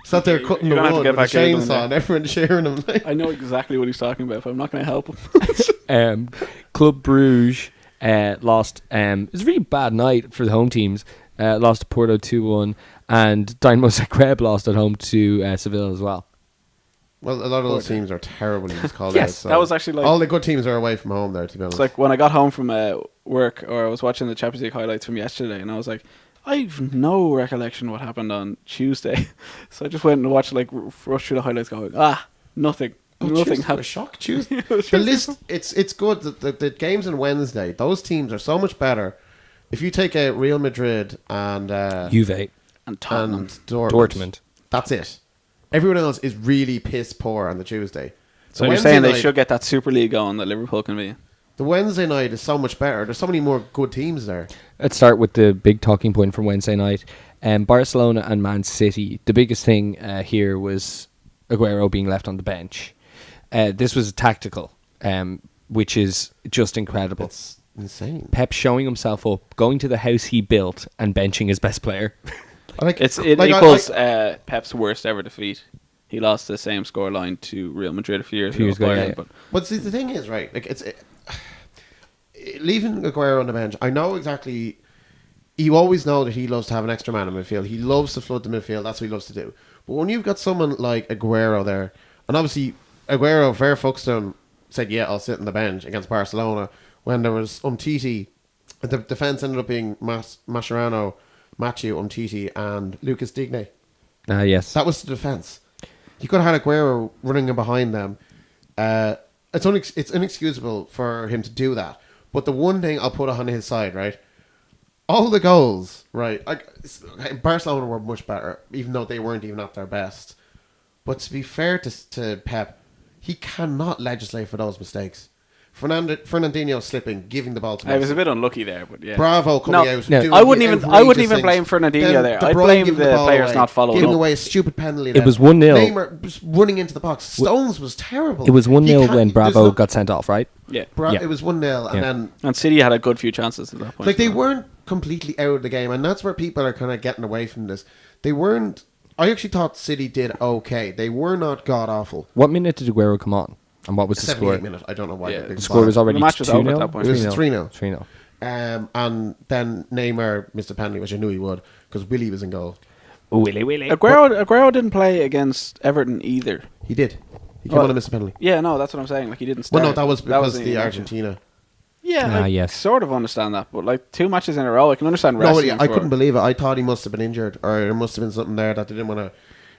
[SPEAKER 3] He's out there cutting the
[SPEAKER 2] You're gonna have to
[SPEAKER 3] wood
[SPEAKER 2] get
[SPEAKER 3] with a
[SPEAKER 2] back Googling
[SPEAKER 3] chainsaw and everyone's sharing him.
[SPEAKER 2] I know exactly what he's talking about, but I'm not going to help him.
[SPEAKER 1] Club Bruges lost. It was a really bad night for the home teams. Lost to Porto 2-1, and Dynamo Zagreb lost at home to Seville as well.
[SPEAKER 3] Well, a lot of those teams are terrible. He's called
[SPEAKER 1] Yes,
[SPEAKER 3] out. So
[SPEAKER 2] that was actually like...
[SPEAKER 3] all the good teams are away from home there. To be honest,
[SPEAKER 2] It's like when I got home from work, or I was watching the Champions League highlights from yesterday, and I was like, I've no recollection what happened on Tuesday. So I just went and watched, like, rush through the highlights going, nothing. Nothing
[SPEAKER 3] Tuesday, a
[SPEAKER 2] happened.
[SPEAKER 3] shock Tuesday. The list, it's good. The games on Wednesday, those teams are so much better. If you take out Real Madrid and
[SPEAKER 1] Juve
[SPEAKER 2] And Tottenham.
[SPEAKER 3] and
[SPEAKER 1] Dortmund.
[SPEAKER 3] that's it. Everyone else is really piss poor on the Tuesday.
[SPEAKER 2] So
[SPEAKER 3] The
[SPEAKER 2] you're
[SPEAKER 3] Wednesday
[SPEAKER 2] saying they
[SPEAKER 3] night-
[SPEAKER 2] should get that Super League going that Liverpool can be in?
[SPEAKER 3] The Wednesday night is so much better. There's so many more good teams there.
[SPEAKER 1] Let's start with the big talking point from Wednesday night. Barcelona and Man City. The biggest thing here was Aguero being left on the bench. This was tactical, which is just incredible.
[SPEAKER 3] It's insane.
[SPEAKER 1] Pep showing himself up, going to the house he built, and benching his best player.
[SPEAKER 2] It
[SPEAKER 3] like,
[SPEAKER 2] equals Pep's worst ever defeat. He lost the same scoreline to Real Madrid a few years ago.
[SPEAKER 1] ago, yeah.
[SPEAKER 3] But see, the thing is, right? Like leaving Aguero on the bench. I know exactly. You always know that he loves to have an extra man in midfield. He loves to flood the midfield. That's what he loves to do. But when you've got someone like Aguero there, and obviously Aguero, Ver Fuxton said, "Yeah, I'll sit on the bench against Barcelona." When there was Umtiti, the defense ended up being Mascherano, Mathieu, Umtiti, and Lucas Digne.
[SPEAKER 1] Yes.
[SPEAKER 3] That was the defense. You could have had Aguero running in behind them. It's inexcusable for him to do that. But the one thing I'll put on his side, right? All the goals, right? Barcelona were much better, even though they weren't even at their best. But to be fair to Pep, he cannot legislate for those mistakes. Fernandinho slipping, giving the ball to Messi.
[SPEAKER 2] I was a bit unlucky there, but yeah.
[SPEAKER 3] Bravo coming out.
[SPEAKER 1] No,
[SPEAKER 3] doing
[SPEAKER 2] I wouldn't even
[SPEAKER 3] outrageous
[SPEAKER 2] blame
[SPEAKER 3] things.
[SPEAKER 2] Fernandinho
[SPEAKER 3] Then
[SPEAKER 2] there.
[SPEAKER 3] De
[SPEAKER 2] I'd
[SPEAKER 3] Bruyne
[SPEAKER 2] blame
[SPEAKER 3] giving
[SPEAKER 2] the
[SPEAKER 3] ball
[SPEAKER 2] players
[SPEAKER 3] away,
[SPEAKER 2] not following
[SPEAKER 3] giving
[SPEAKER 2] up.
[SPEAKER 3] away a stupid penalty.
[SPEAKER 1] It was 1-0.
[SPEAKER 3] Neymar just running into the box. Stones was terrible.
[SPEAKER 1] It was 1-0 when
[SPEAKER 3] there's
[SPEAKER 1] Bravo got sent off, right?
[SPEAKER 2] Yeah.
[SPEAKER 1] Yeah.
[SPEAKER 3] It was 1-0, and
[SPEAKER 1] Yeah.
[SPEAKER 3] then
[SPEAKER 2] And City had a good few chances at that point.
[SPEAKER 3] like they weren't completely out of the game, and that's where people are kind of getting away from this. They weren't. I actually thought City did okay. They were not god awful.
[SPEAKER 1] What minute did Aguero come on? And what was the score?
[SPEAKER 3] 78 minute. I don't know why.
[SPEAKER 2] Yeah.
[SPEAKER 3] they
[SPEAKER 1] The score was already
[SPEAKER 2] The match was
[SPEAKER 1] 2-0?
[SPEAKER 2] over at that point.
[SPEAKER 3] It was
[SPEAKER 1] 3-0.
[SPEAKER 3] 3-0.
[SPEAKER 1] 3-0.
[SPEAKER 3] And then Neymar missed a penalty, which I knew he would, because Willie was in goal.
[SPEAKER 1] Willy.
[SPEAKER 2] Aguero didn't play against Everton either.
[SPEAKER 3] He did. He came on and missed a penalty.
[SPEAKER 2] Yeah, no, that's what I'm saying. Like he didn't start.
[SPEAKER 3] Well, no, that was because
[SPEAKER 2] in
[SPEAKER 3] the
[SPEAKER 2] election.
[SPEAKER 3] Argentina.
[SPEAKER 2] Yeah, I
[SPEAKER 1] yes.
[SPEAKER 2] sort of understand that, but like 2 matches in a row, I can understand
[SPEAKER 3] No,
[SPEAKER 2] resting.
[SPEAKER 3] yeah, I
[SPEAKER 2] for-
[SPEAKER 3] couldn't believe it. I thought he must have been injured, or there must have been something there that they didn't want to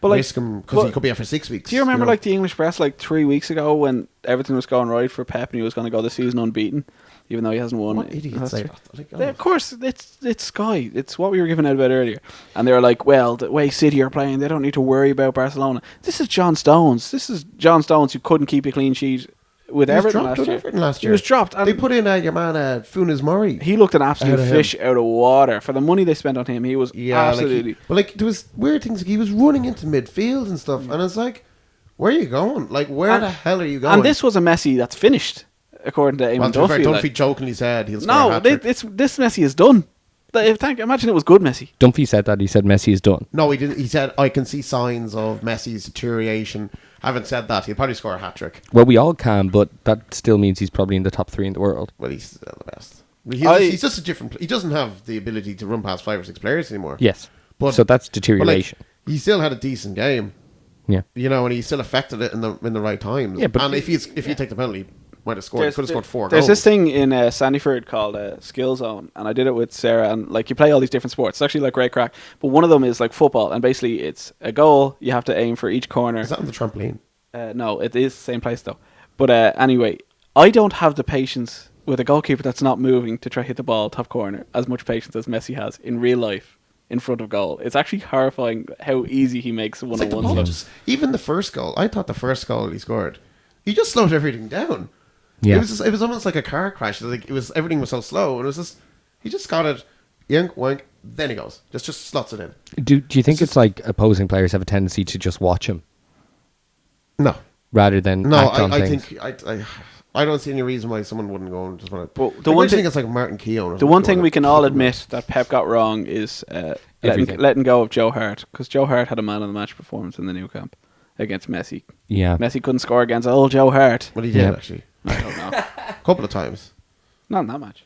[SPEAKER 2] But, like,
[SPEAKER 3] risk him because he
[SPEAKER 2] but-
[SPEAKER 3] could be out for 6 weeks.
[SPEAKER 2] Do you remember
[SPEAKER 3] know?
[SPEAKER 2] like the English press like 3 weeks ago when everything was going right for Pep and he was going to go the season unbeaten, even though he hasn't won?
[SPEAKER 3] What idiots say that? Like, oh.
[SPEAKER 2] Of course, it's Sky. It's what we were giving out about earlier. And they were like, well, the way City are playing, they don't need to worry about Barcelona. This is John Stones. This is John Stones who couldn't keep a clean sheet with
[SPEAKER 3] He was
[SPEAKER 2] Everton
[SPEAKER 3] dropped
[SPEAKER 2] last
[SPEAKER 3] with
[SPEAKER 2] year.
[SPEAKER 3] Everton last
[SPEAKER 2] He
[SPEAKER 3] year.
[SPEAKER 2] was dropped. And
[SPEAKER 3] They put in your man Funes Mori.
[SPEAKER 2] he looked an absolute
[SPEAKER 3] Ahead of him.
[SPEAKER 2] fish out of water. For the money they spent on him, he was absolutely...
[SPEAKER 3] But like there was weird things. Like, he was running into midfield and stuff, and it's like, where are you going? Like, where the hell are you going?
[SPEAKER 2] And this was a Messi that's finished. according to Eamon
[SPEAKER 3] Well, to be fair,
[SPEAKER 2] Dunphy.
[SPEAKER 3] Dunphy jokingly said he'll score a
[SPEAKER 2] No,
[SPEAKER 3] hat-trick.
[SPEAKER 2] this Messi is done. Imagine it was good Messi.
[SPEAKER 1] Dunphy said that. He said Messi is done.
[SPEAKER 3] No, he didn't. He said, I can see signs of Messi's deterioration. Haven't said that. He'll probably score a hat-trick.
[SPEAKER 1] Well, we all can, but that still means he's probably in the top 3 in the world.
[SPEAKER 3] Well, he's still the best. He's just a different... He doesn't have the ability to run past 5 or 6 players anymore.
[SPEAKER 1] Yes.
[SPEAKER 3] But,
[SPEAKER 1] so that's deterioration.
[SPEAKER 3] But like, he still had a decent game.
[SPEAKER 1] Yeah.
[SPEAKER 3] You know, and he still affected it in the right times.
[SPEAKER 1] Yeah, but
[SPEAKER 3] and if you take the penalty, might have scored. Could have scored 4 goals.
[SPEAKER 2] There's this thing in Sandyford called Skill Zone, and I did it with Sarah. And like you play all these different sports. It's actually like great crack. But one of them is like football, and basically it's a goal. You have to aim for each corner.
[SPEAKER 3] Is that on the trampoline?
[SPEAKER 2] No, it is the same place though. But anyway, I don't have the patience with a goalkeeper that's not moving to try hit the ball top corner as much patience as Messi has in real life in front of goal. It's actually horrifying how easy he makes one-on-one stuff.
[SPEAKER 3] Even the first goal, I thought the first goal he scored, he just slowed everything down.
[SPEAKER 1] Yeah.
[SPEAKER 3] It was almost like a car crash. Like everything was so slow, and it was just he just got it, yank, wank, then he goes, just slots it in.
[SPEAKER 1] Do you think it's like opposing players have a tendency to just watch him
[SPEAKER 3] No,
[SPEAKER 1] rather than act on things?
[SPEAKER 3] I don't see any reason why someone wouldn't go and just want to.
[SPEAKER 2] But the one thing
[SPEAKER 3] it's like Martin Keown.
[SPEAKER 2] The one thing we can all admit that Pep got wrong is letting go of Joe Hart, because Joe Hart had a man of the match performance in the new camp against Messi.
[SPEAKER 1] Yeah.
[SPEAKER 2] Messi couldn't score against old Joe Hart.
[SPEAKER 3] Well, he did actually.
[SPEAKER 2] I don't know.
[SPEAKER 3] A couple of times.
[SPEAKER 2] Not in that match.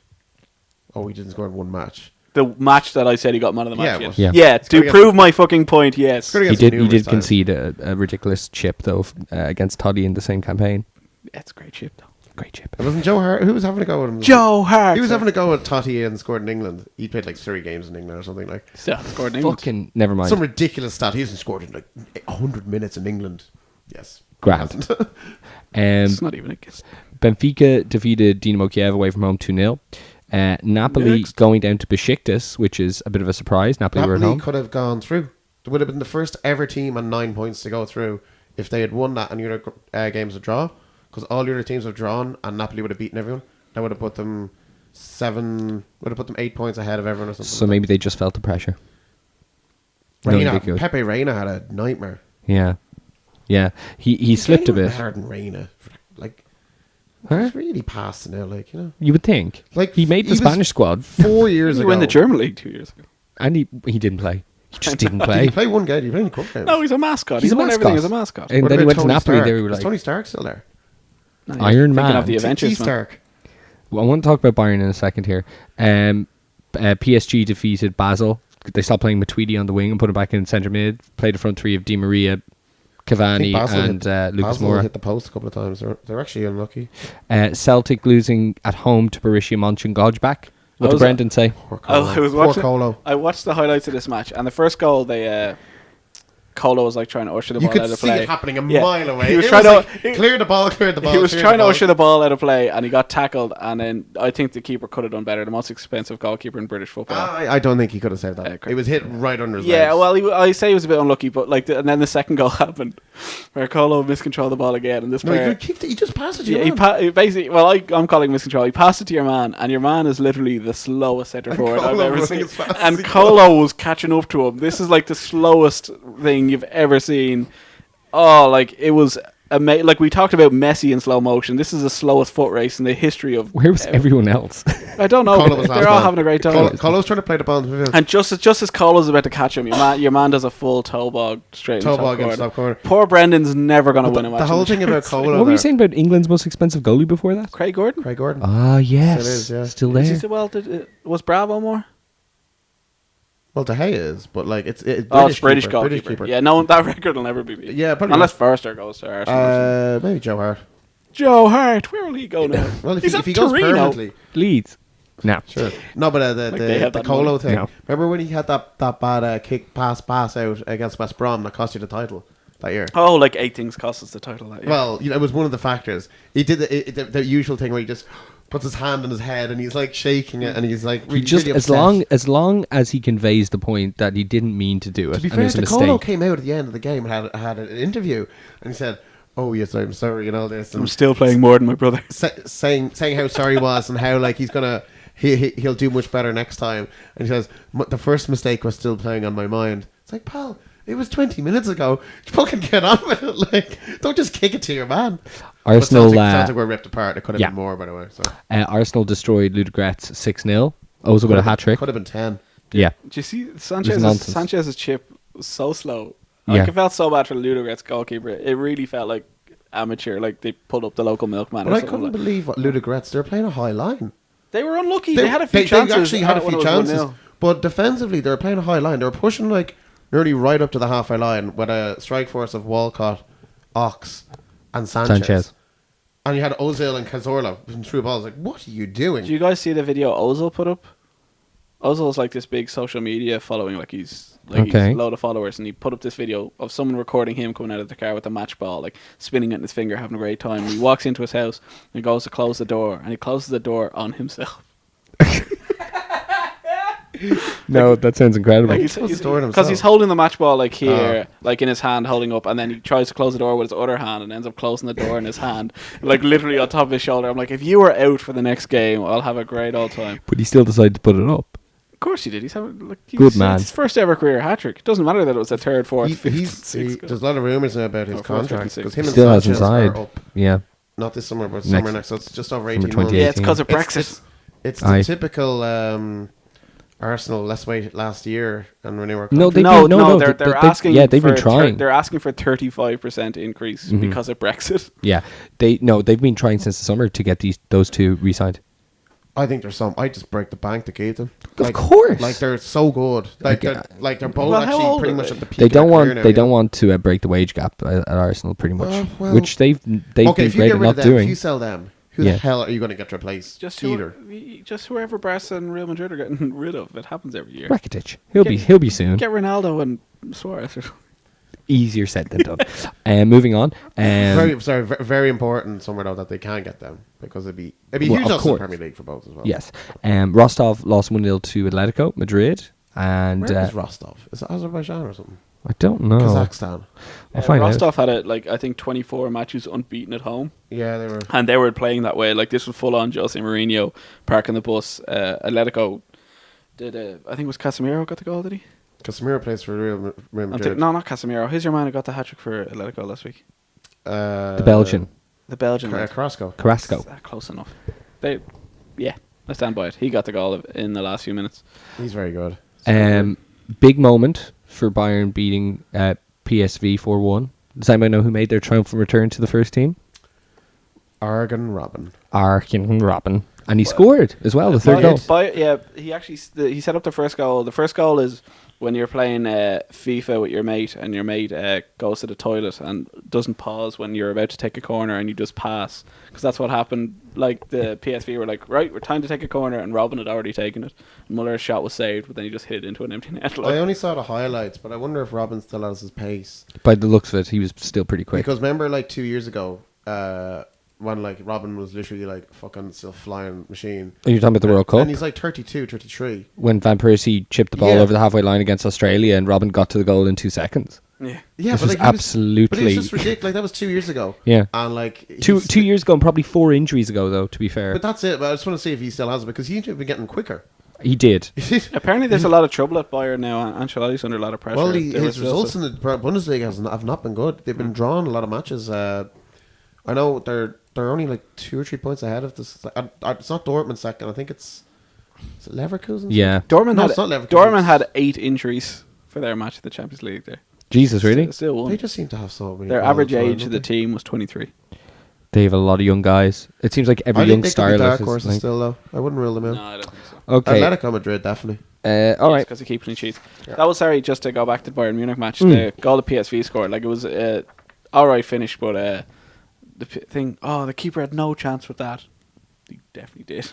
[SPEAKER 3] Oh, he didn't score in one match.
[SPEAKER 2] The match that I said he got man of the match.
[SPEAKER 3] Yeah,
[SPEAKER 1] Yeah.
[SPEAKER 2] To prove my fucking point, yes.
[SPEAKER 1] He did concede a ridiculous chip though against Toddy in the same campaign.
[SPEAKER 2] It's a great chip though.
[SPEAKER 1] Great chip.
[SPEAKER 3] It wasn't Joe Hart. Who was having a go at him?
[SPEAKER 2] Joe Hart.
[SPEAKER 3] He was having a go at Totti and scored in England. He played like 3 games in England or something like.
[SPEAKER 2] Yeah, scored in England.
[SPEAKER 1] Fucking never mind.
[SPEAKER 3] Some ridiculous stat. He hasn't scored in like 100 minutes in England. Yes.
[SPEAKER 1] Grand.
[SPEAKER 2] It's not even a guess.
[SPEAKER 1] Benfica defeated Dinamo Kiev away from home 2-0. Napoli going down to Besiktas, which is a bit of a surprise. Napoli were at home.
[SPEAKER 3] Could have gone through. It would have been the first ever team on 9 points to go through if they had won that and the other games a draw. Because all the other teams have drawn and Napoli would have beaten everyone. That would have put them 8 points ahead of everyone or something.
[SPEAKER 1] So maybe they just felt the pressure.
[SPEAKER 3] Pepe Reina had a nightmare.
[SPEAKER 1] Yeah. Yeah. He slipped a bit.
[SPEAKER 3] Better than Reina. Like,
[SPEAKER 1] Huh?
[SPEAKER 3] he's really past now, like, you know.
[SPEAKER 1] You would think.
[SPEAKER 3] Like,
[SPEAKER 1] he made the
[SPEAKER 3] was
[SPEAKER 1] Spanish squad.
[SPEAKER 3] 4 years
[SPEAKER 2] He
[SPEAKER 3] ago.
[SPEAKER 2] won the German League 2 years ago.
[SPEAKER 1] And he didn't play. He just didn't
[SPEAKER 3] Did
[SPEAKER 1] play.
[SPEAKER 3] he play one game? Did he play in the cup games?
[SPEAKER 2] No, he's a mascot.
[SPEAKER 1] He's
[SPEAKER 2] He
[SPEAKER 1] a
[SPEAKER 2] won
[SPEAKER 1] mascot.
[SPEAKER 2] everything as a mascot.
[SPEAKER 1] And
[SPEAKER 3] What
[SPEAKER 1] then he
[SPEAKER 3] about
[SPEAKER 1] went to
[SPEAKER 3] Tony
[SPEAKER 1] Napoli.
[SPEAKER 3] Stark?
[SPEAKER 1] They were
[SPEAKER 3] Is
[SPEAKER 1] like,
[SPEAKER 3] Tony Stark still there?
[SPEAKER 2] No,
[SPEAKER 1] Iron
[SPEAKER 2] thinking
[SPEAKER 1] Man.
[SPEAKER 2] of the
[SPEAKER 3] T.
[SPEAKER 2] Avengers, man.
[SPEAKER 3] Stark.
[SPEAKER 1] Well, I want to talk about Bayern in a second here. PSG defeated Basel. They stopped playing Matuidi on the wing and put him back in centre mid. Played a front three of Di Maria, Cavani and Lucas
[SPEAKER 3] Basel
[SPEAKER 1] Moura.
[SPEAKER 3] hit the post a couple of times. They're actually unlucky.
[SPEAKER 1] Celtic losing at home to Borussia Mönchengladbach. What did Brendan say?
[SPEAKER 3] Poor Colo.
[SPEAKER 2] I was
[SPEAKER 3] Poor
[SPEAKER 2] watching.
[SPEAKER 3] Colo.
[SPEAKER 2] I watched the highlights of this match, and the first goal, Colo was like trying to usher the
[SPEAKER 3] You
[SPEAKER 2] ball
[SPEAKER 3] could
[SPEAKER 2] out of
[SPEAKER 3] see
[SPEAKER 2] play.
[SPEAKER 3] it happening a
[SPEAKER 2] Yeah.
[SPEAKER 3] mile away.
[SPEAKER 2] He was
[SPEAKER 3] It
[SPEAKER 2] trying
[SPEAKER 3] was
[SPEAKER 2] to
[SPEAKER 3] like, clear the ball, clear the ball.
[SPEAKER 2] He was
[SPEAKER 3] clear
[SPEAKER 2] trying
[SPEAKER 3] the
[SPEAKER 2] to
[SPEAKER 3] ball.
[SPEAKER 2] usher the ball out of play, and he got tackled. And then I think the keeper could have done better. The most expensive goalkeeper in British football.
[SPEAKER 3] I don't think he could have saved that.
[SPEAKER 2] correct.
[SPEAKER 3] It was hit right under his
[SPEAKER 2] Yeah,
[SPEAKER 3] legs.
[SPEAKER 2] well, I say he was a bit unlucky, but and then the second goal happened, where Colo miscontrolled the ball again, and this
[SPEAKER 3] No,
[SPEAKER 2] player.
[SPEAKER 3] he just passed it to
[SPEAKER 2] Yeah,
[SPEAKER 3] you.
[SPEAKER 2] he basically. Well, I'm calling miscontrol. He passed it to your man, and your man is literally the slowest centre forward I've
[SPEAKER 3] Colo
[SPEAKER 2] ever
[SPEAKER 3] running
[SPEAKER 2] seen.
[SPEAKER 3] as fast as
[SPEAKER 2] And
[SPEAKER 3] he
[SPEAKER 2] Colo was catching up to him. This is like the slowest thing you've ever seen. Oh, like it was amazing. Like we talked about Messi in slow motion. This is the slowest foot race in the history of.
[SPEAKER 1] Where was everyone else?
[SPEAKER 2] I don't know.
[SPEAKER 3] Colo was
[SPEAKER 2] They're
[SPEAKER 3] last
[SPEAKER 2] all
[SPEAKER 3] man.
[SPEAKER 2] having a great time.
[SPEAKER 3] Colo's trying to play the ball in the midfield.
[SPEAKER 2] And just as Colo's about to catch him, your man does a full toe bog straight in the
[SPEAKER 3] Toe
[SPEAKER 2] top
[SPEAKER 3] ball
[SPEAKER 2] corner.
[SPEAKER 3] against top corner.
[SPEAKER 2] Poor Brendan's never going to win a match.
[SPEAKER 3] The whole thing about Colo.
[SPEAKER 1] What were you saying about England's most expensive goalie before that?
[SPEAKER 2] Craig Gordon?
[SPEAKER 3] Craig Gordon.
[SPEAKER 1] Ah, yes.
[SPEAKER 3] Still is, yeah.
[SPEAKER 1] Still
[SPEAKER 2] Is
[SPEAKER 1] there.
[SPEAKER 2] he still, well, was Bravo more?
[SPEAKER 3] Well, De Gea is, but like it's
[SPEAKER 2] British goalkeeper. Yeah, no, that record will never be beat.
[SPEAKER 3] Yeah, probably
[SPEAKER 2] unless Forster goes to Arsenal.
[SPEAKER 3] maybe Joe Hart.
[SPEAKER 2] Joe Hart, where will he go now?
[SPEAKER 3] Well, if
[SPEAKER 2] He's
[SPEAKER 3] he,
[SPEAKER 2] at
[SPEAKER 3] if he goes
[SPEAKER 2] Torino.
[SPEAKER 3] permanently,
[SPEAKER 1] Leeds. No.
[SPEAKER 3] sure. No, but
[SPEAKER 2] they have
[SPEAKER 3] the
[SPEAKER 2] that
[SPEAKER 3] Colo
[SPEAKER 2] money.
[SPEAKER 3] thing.
[SPEAKER 1] No.
[SPEAKER 3] Remember when he had that bad kick pass out against West Brom that cost you the title that year?
[SPEAKER 2] Oh, like 8 things cost us the title that year.
[SPEAKER 3] Well, you know, it was one of the factors. He did the usual thing where he just puts his hand on his head and he's like shaking it and he's like
[SPEAKER 1] He
[SPEAKER 3] really,
[SPEAKER 1] just
[SPEAKER 3] really
[SPEAKER 1] as long as he conveys the point that he didn't mean to do it.
[SPEAKER 3] To be
[SPEAKER 1] and
[SPEAKER 3] fair,
[SPEAKER 1] it was a
[SPEAKER 3] the Colo
[SPEAKER 1] mistake.
[SPEAKER 3] came out at the end of the game and had an interview and he said, "Oh yes, I'm sorry," and all this. And
[SPEAKER 2] I'm still playing more than my brother.
[SPEAKER 3] saying how sorry he was and how like he'll do much better next time. And he says the first mistake was still playing on my mind. It's like, pal, it was 20 minutes ago. Fucking get on with it. Like, don't just kick it to your man.
[SPEAKER 1] Arsenal.
[SPEAKER 3] Celtic were ripped apart. It could have been more, by the way. So.
[SPEAKER 1] Arsenal destroyed Ludogorets 6-0. Ozil with a hat trick.
[SPEAKER 3] Could have been 10.
[SPEAKER 1] Yeah.
[SPEAKER 2] Do you see Sanchez's chip was so slow?
[SPEAKER 1] Yeah.
[SPEAKER 2] It felt so bad for the Ludogorets goalkeeper. It really felt like amateur, like they pulled up the local milkman.
[SPEAKER 3] But I couldn't believe what Ludogorets. They were playing a high line.
[SPEAKER 2] They were unlucky. They had a few chances.
[SPEAKER 3] They actually had a few chances.
[SPEAKER 2] 1-0.
[SPEAKER 3] But defensively, they were playing a high line. They were pushing like nearly right up to the halfway line with a strike force of Walcott, Ox, and Sanchez. And you had Ozil and Cazorla through balls. Like, what are you doing?
[SPEAKER 2] Do you guys see the video Ozil put up? Ozil's like this big social media following, he's a load of followers, and he put up this video of someone recording him coming out of the car with a match ball, like spinning it in his finger, having a great time. And he walks into his house and he goes to close the door, and he closes the door on himself.
[SPEAKER 1] No, that sounds incredible.
[SPEAKER 2] Because he's holding the match ball here, in his hand, holding up, and then he tries to close the door with his other hand and ends up closing the door in his hand, literally on top of his shoulder. I'm like, if you were out for the next game, I'll have a great old time.
[SPEAKER 1] But he still decided to put it up.
[SPEAKER 2] Of course he did. He's having
[SPEAKER 1] good man.
[SPEAKER 2] It's his first ever career hat trick. It doesn't matter that it was a third, fourth, fifth, sixth.
[SPEAKER 3] There's a lot of rumours now about his contract because him and
[SPEAKER 1] still hasn't
[SPEAKER 3] Sanchez
[SPEAKER 1] signed.
[SPEAKER 3] are up.
[SPEAKER 1] Yeah,
[SPEAKER 3] not this summer, but summer next. So it's just over 18 months.
[SPEAKER 2] Yeah, it's because of Brexit.
[SPEAKER 3] It's the typical Arsenal. Let's wait last year and renew our
[SPEAKER 1] no,
[SPEAKER 3] contract.
[SPEAKER 2] They're asking.
[SPEAKER 1] Yeah, they've been trying.
[SPEAKER 2] They're asking for 35% increase because of Brexit.
[SPEAKER 1] Yeah, they've been trying since the summer to get those two re-signed.
[SPEAKER 3] I think there's some. I just break the bank to keep them.
[SPEAKER 1] Of course,
[SPEAKER 3] they're so good. They're both actually pretty much at the peak.
[SPEAKER 1] They don't want to break the wage gap at Arsenal, pretty much, which they've been great at not doing.
[SPEAKER 3] If you sell them, who the hell are you going to get to replace?
[SPEAKER 2] Just whoever Barca and Real Madrid are getting rid of. It happens every year.
[SPEAKER 1] Rakitic, he'll be soon.
[SPEAKER 2] Get Ronaldo and Suarez.
[SPEAKER 1] Easier said than done. Moving on.
[SPEAKER 3] Very important somewhere though that they can get them because it'd be huge loss in the Premier League for both as well.
[SPEAKER 1] Yes. Rostov lost 1-0 to Atletico Madrid, and
[SPEAKER 3] where is Rostov? Is it Azerbaijan or something?
[SPEAKER 1] I don't know.
[SPEAKER 3] Kazakhstan.
[SPEAKER 2] I'll find Rostov out. Had I think 24 matches unbeaten at home.
[SPEAKER 3] Yeah, they were.
[SPEAKER 2] And they were playing that way. This was full on Jose Mourinho parking the bus. Atletico did. I think it was Casemiro got the goal, did he?
[SPEAKER 3] Casemiro plays for Real Madrid.
[SPEAKER 2] No, not Casemiro. Who's your man who got the hat trick for Atletico last week?
[SPEAKER 1] The Belgian.
[SPEAKER 2] The Belgian.
[SPEAKER 3] Carrasco.
[SPEAKER 2] Close enough. I stand by it. He got the goal in the last few minutes.
[SPEAKER 3] He's very good.
[SPEAKER 1] Big moment for Bayern beating PSV 4-1. Does anybody know who made their triumphant return to the first team?
[SPEAKER 3] Arjen Robben.
[SPEAKER 1] And he scored as well, the third goal.
[SPEAKER 2] He set up the first goal. The first goal is when you're playing FIFA with your mate and your mate goes to the toilet and doesn't pause when you're about to take a corner and you just pass. Because that's what happened. The PSV were like, right, we're time to take a corner, and Robben had already taken it. Muller's shot was saved, but then he just hit it into an empty net.
[SPEAKER 3] I only saw the highlights, but I wonder if Robben still has his pace.
[SPEAKER 1] By the looks of it, he was still pretty quick.
[SPEAKER 3] Because remember 2 years ago, when Robben was literally fucking still flying machine.
[SPEAKER 1] And you're talking about the World Cup?
[SPEAKER 3] And he's 32, 33.
[SPEAKER 1] When Van Persie chipped the ball over the halfway line against Australia and Robben got to the goal in 2 seconds.
[SPEAKER 2] Yeah,
[SPEAKER 1] this was absolutely.
[SPEAKER 3] But it was just ridiculous. That was 2 years ago.
[SPEAKER 1] Yeah,
[SPEAKER 3] and
[SPEAKER 1] two years ago, and probably 4 injuries ago, though. To be fair,
[SPEAKER 3] but that's it. But I just want to see if he still has it because he's been getting quicker.
[SPEAKER 1] He did.
[SPEAKER 2] Apparently, there's a lot of trouble at Bayern now. Ancelotti's under a lot of pressure.
[SPEAKER 3] Well, his results in the Bundesliga have not been good. They've been drawn a lot of matches. I know they're only 2 or 3 points ahead of this. It's not Dortmund second. I think is it Leverkusen?
[SPEAKER 1] Yeah,
[SPEAKER 2] Dortmund had 8 injuries for their match in the Champions League there.
[SPEAKER 1] Jesus, really?
[SPEAKER 2] Still won.
[SPEAKER 3] They just seem to have so many.
[SPEAKER 2] Their average age of the team was 23.
[SPEAKER 1] They have a lot of young guys. It seems like every young star
[SPEAKER 3] dark horses still though. I wouldn't rule them out.
[SPEAKER 2] No, I don't think so.
[SPEAKER 1] Okay,
[SPEAKER 3] Atletico Madrid definitely.
[SPEAKER 1] All right,
[SPEAKER 2] because they keep clean sheets. Yeah. That was just to go back to the Bayern Munich match. The goal the PSV scored, it was all right finish, but the keeper had no chance with that. He definitely did.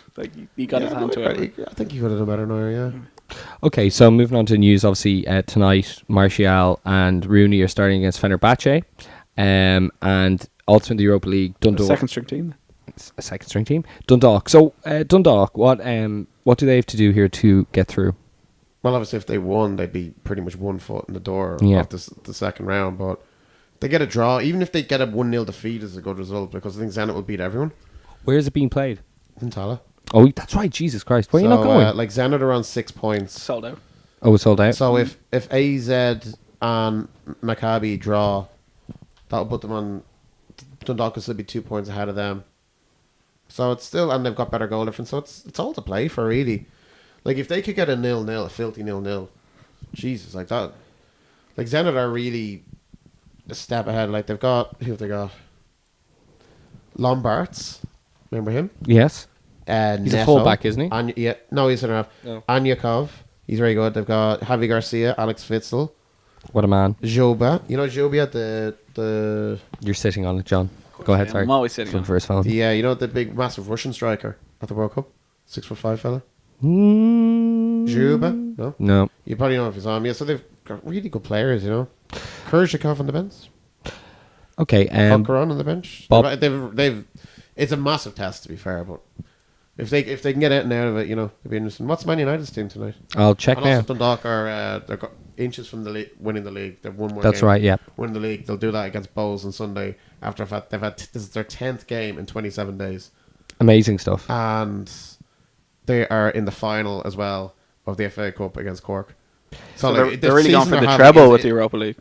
[SPEAKER 2] He got his hand to it.
[SPEAKER 3] I think he could have done better now. Yeah.
[SPEAKER 1] Okay, so moving on to news, obviously tonight, Martial and Rooney are starting against Fenerbahce, and also in the Europa League, Dundalk.
[SPEAKER 2] Second string team.
[SPEAKER 1] A second string team, Dundalk. So Dundalk, what do they have to do here to get through?
[SPEAKER 3] Well, obviously, if they won, they'd be pretty much 1 foot in the door of the second round. But they get a draw, even if they get a 1-0 defeat, is a good result because I think Zenit will beat everyone.
[SPEAKER 1] Where is it being played?
[SPEAKER 3] In Tala.
[SPEAKER 1] Oh, that's right. Jesus Christ. Where are you not going?
[SPEAKER 3] Zenit are on 6 points.
[SPEAKER 2] Sold out.
[SPEAKER 1] Oh, it's sold out?
[SPEAKER 3] So if AZ and Maccabi draw, that'll put them on... Dundalk will still be 2 points ahead of them. So it's still, and they've got better goal difference. So it's all to play for, really. Like, if they could get a 0-0, a filthy 0-0, Jesus, like that. Like, Zenit are really a step ahead. Like, they've got, who have they got? Lombards. Remember him?
[SPEAKER 1] Yes. He's
[SPEAKER 3] Neto.
[SPEAKER 1] a fullback, isn't he?
[SPEAKER 3] Yeah, no, he's centre half.
[SPEAKER 1] No.
[SPEAKER 3] Anyakov, he's very good. They've got Javi Garcia, Alex Witzel,
[SPEAKER 1] What a man.
[SPEAKER 3] Joba. You know Joba, the
[SPEAKER 1] You're sitting on it, John. Go ahead, sorry.
[SPEAKER 2] I'm always sitting on it.
[SPEAKER 1] For his phone.
[SPEAKER 3] you know the big massive Russian striker at the World Cup, 6'5" fella.
[SPEAKER 1] Mm,
[SPEAKER 3] Joba, no,
[SPEAKER 1] no.
[SPEAKER 3] you probably know if he's on. Yeah, so they've got really good players. You know, Kurzhikov on the bench,
[SPEAKER 1] Okay.
[SPEAKER 3] Bukaran on the bench.
[SPEAKER 1] Bob-
[SPEAKER 3] They've. It's a massive test, to be fair, but if they can get anything out of it, you know, it'd be interesting. What's Man United's team tonight?
[SPEAKER 1] I'll check
[SPEAKER 3] And
[SPEAKER 1] now.
[SPEAKER 3] also Dundalk are they're got inches from the winning the league. They've one more.
[SPEAKER 1] That's
[SPEAKER 3] game.
[SPEAKER 1] right. Yeah.
[SPEAKER 3] Win the league. They'll do that against Bowes on Sunday. After they've had this is their 10th game in 27 days,
[SPEAKER 1] Amazing stuff.
[SPEAKER 3] and they are in the final as well of the FA Cup against Cork.
[SPEAKER 2] So
[SPEAKER 3] like,
[SPEAKER 2] they're
[SPEAKER 3] the
[SPEAKER 2] really going
[SPEAKER 3] season
[SPEAKER 2] for the
[SPEAKER 3] they're
[SPEAKER 2] treble
[SPEAKER 3] having
[SPEAKER 2] with
[SPEAKER 3] is-
[SPEAKER 2] the Europa League.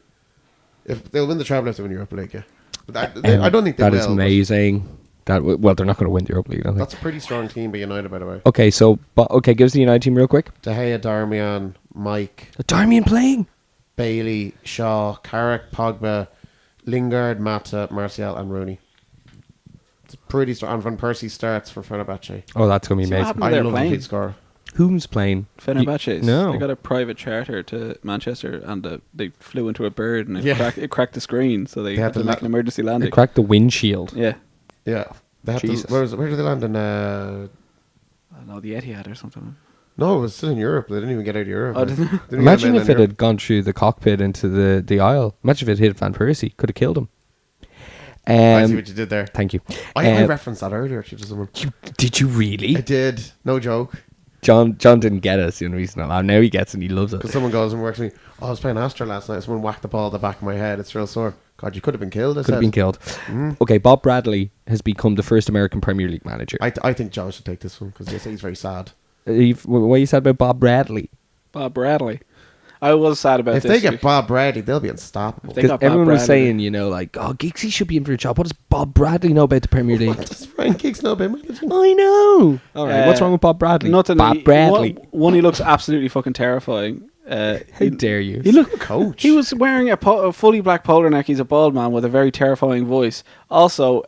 [SPEAKER 3] If they'll win the treble if they win Europa League, yeah. But I don't think they
[SPEAKER 1] that
[SPEAKER 3] will.
[SPEAKER 1] is
[SPEAKER 3] but
[SPEAKER 1] amazing. Well, they're not going to win the Europa League, I don't think.
[SPEAKER 3] That's a pretty strong team by United, by the way.
[SPEAKER 1] Okay, so give us the United team real quick.
[SPEAKER 3] De Gea, Darmian, Mike,
[SPEAKER 1] Darmian playing.
[SPEAKER 3] Bailey, Shaw, Carrick, Pogba, Lingard, Mata, Martial, and Rooney. It's pretty strong. And Van Persie starts for Fenerbahce.
[SPEAKER 1] Oh, that's going to be
[SPEAKER 2] See what
[SPEAKER 1] amazing.
[SPEAKER 2] happened?
[SPEAKER 3] I
[SPEAKER 2] They're
[SPEAKER 3] love
[SPEAKER 2] playing.
[SPEAKER 3] the score.
[SPEAKER 1] Who's playing?
[SPEAKER 2] Fenerbahce.
[SPEAKER 1] No.
[SPEAKER 2] They got a private charter to Manchester, and they flew into a bird, and
[SPEAKER 3] Yeah.
[SPEAKER 2] it cracked the screen, so they had to make an emergency
[SPEAKER 1] They
[SPEAKER 2] landing.
[SPEAKER 1] cracked the windshield.
[SPEAKER 2] Yeah,
[SPEAKER 3] Yeah. They had to,
[SPEAKER 1] Jesus.
[SPEAKER 3] where did they land in?
[SPEAKER 2] I don't know, the Etihad or something.
[SPEAKER 3] No, it was still in Europe. They didn't even get out of Europe.
[SPEAKER 2] Oh, didn't they?
[SPEAKER 3] Didn't get
[SPEAKER 1] Imagine
[SPEAKER 3] them
[SPEAKER 1] if
[SPEAKER 3] in
[SPEAKER 1] it had gone through the cockpit into the aisle. Imagine if it hit Van Persie. Could have killed him.
[SPEAKER 3] I see what you did there.
[SPEAKER 1] Thank you.
[SPEAKER 3] I referenced that earlier actually to someone.
[SPEAKER 1] Did you really?
[SPEAKER 3] I did. No joke.
[SPEAKER 1] John didn't get it. The only reason now he gets it and he loves it.
[SPEAKER 3] Because someone goes and works me. Oh, I was playing Astra last night. Someone whacked the ball at the back of my head. It's real sore. God, you could have been killed. I
[SPEAKER 1] Could have
[SPEAKER 3] said.
[SPEAKER 1] been killed. Okay, Bob Bradley has become the first American Premier League manager.
[SPEAKER 3] I think John should take this one because he's very sad.
[SPEAKER 1] What you said about Bob Bradley?
[SPEAKER 2] Bob Bradley. I was sad about
[SPEAKER 3] If
[SPEAKER 2] this.
[SPEAKER 3] they get Bob Bradley, they'll be unstoppable.
[SPEAKER 2] They
[SPEAKER 1] Because
[SPEAKER 2] got Bob
[SPEAKER 1] everyone was
[SPEAKER 2] Bradley.
[SPEAKER 1] saying, oh, Giggsy should be in for a job. What does Bob Bradley know about the Premier League?
[SPEAKER 3] What does Ryan Giggs know about managing?
[SPEAKER 1] I know. All right, what's wrong with Bob Bradley?
[SPEAKER 2] Nothing.
[SPEAKER 1] Bob Bradley.
[SPEAKER 2] One, he looks absolutely fucking terrifying.
[SPEAKER 1] How dare you?
[SPEAKER 2] He looked
[SPEAKER 3] Coach.
[SPEAKER 2] He was wearing a fully black polo neck. He's a bald man with a very terrifying voice. Also,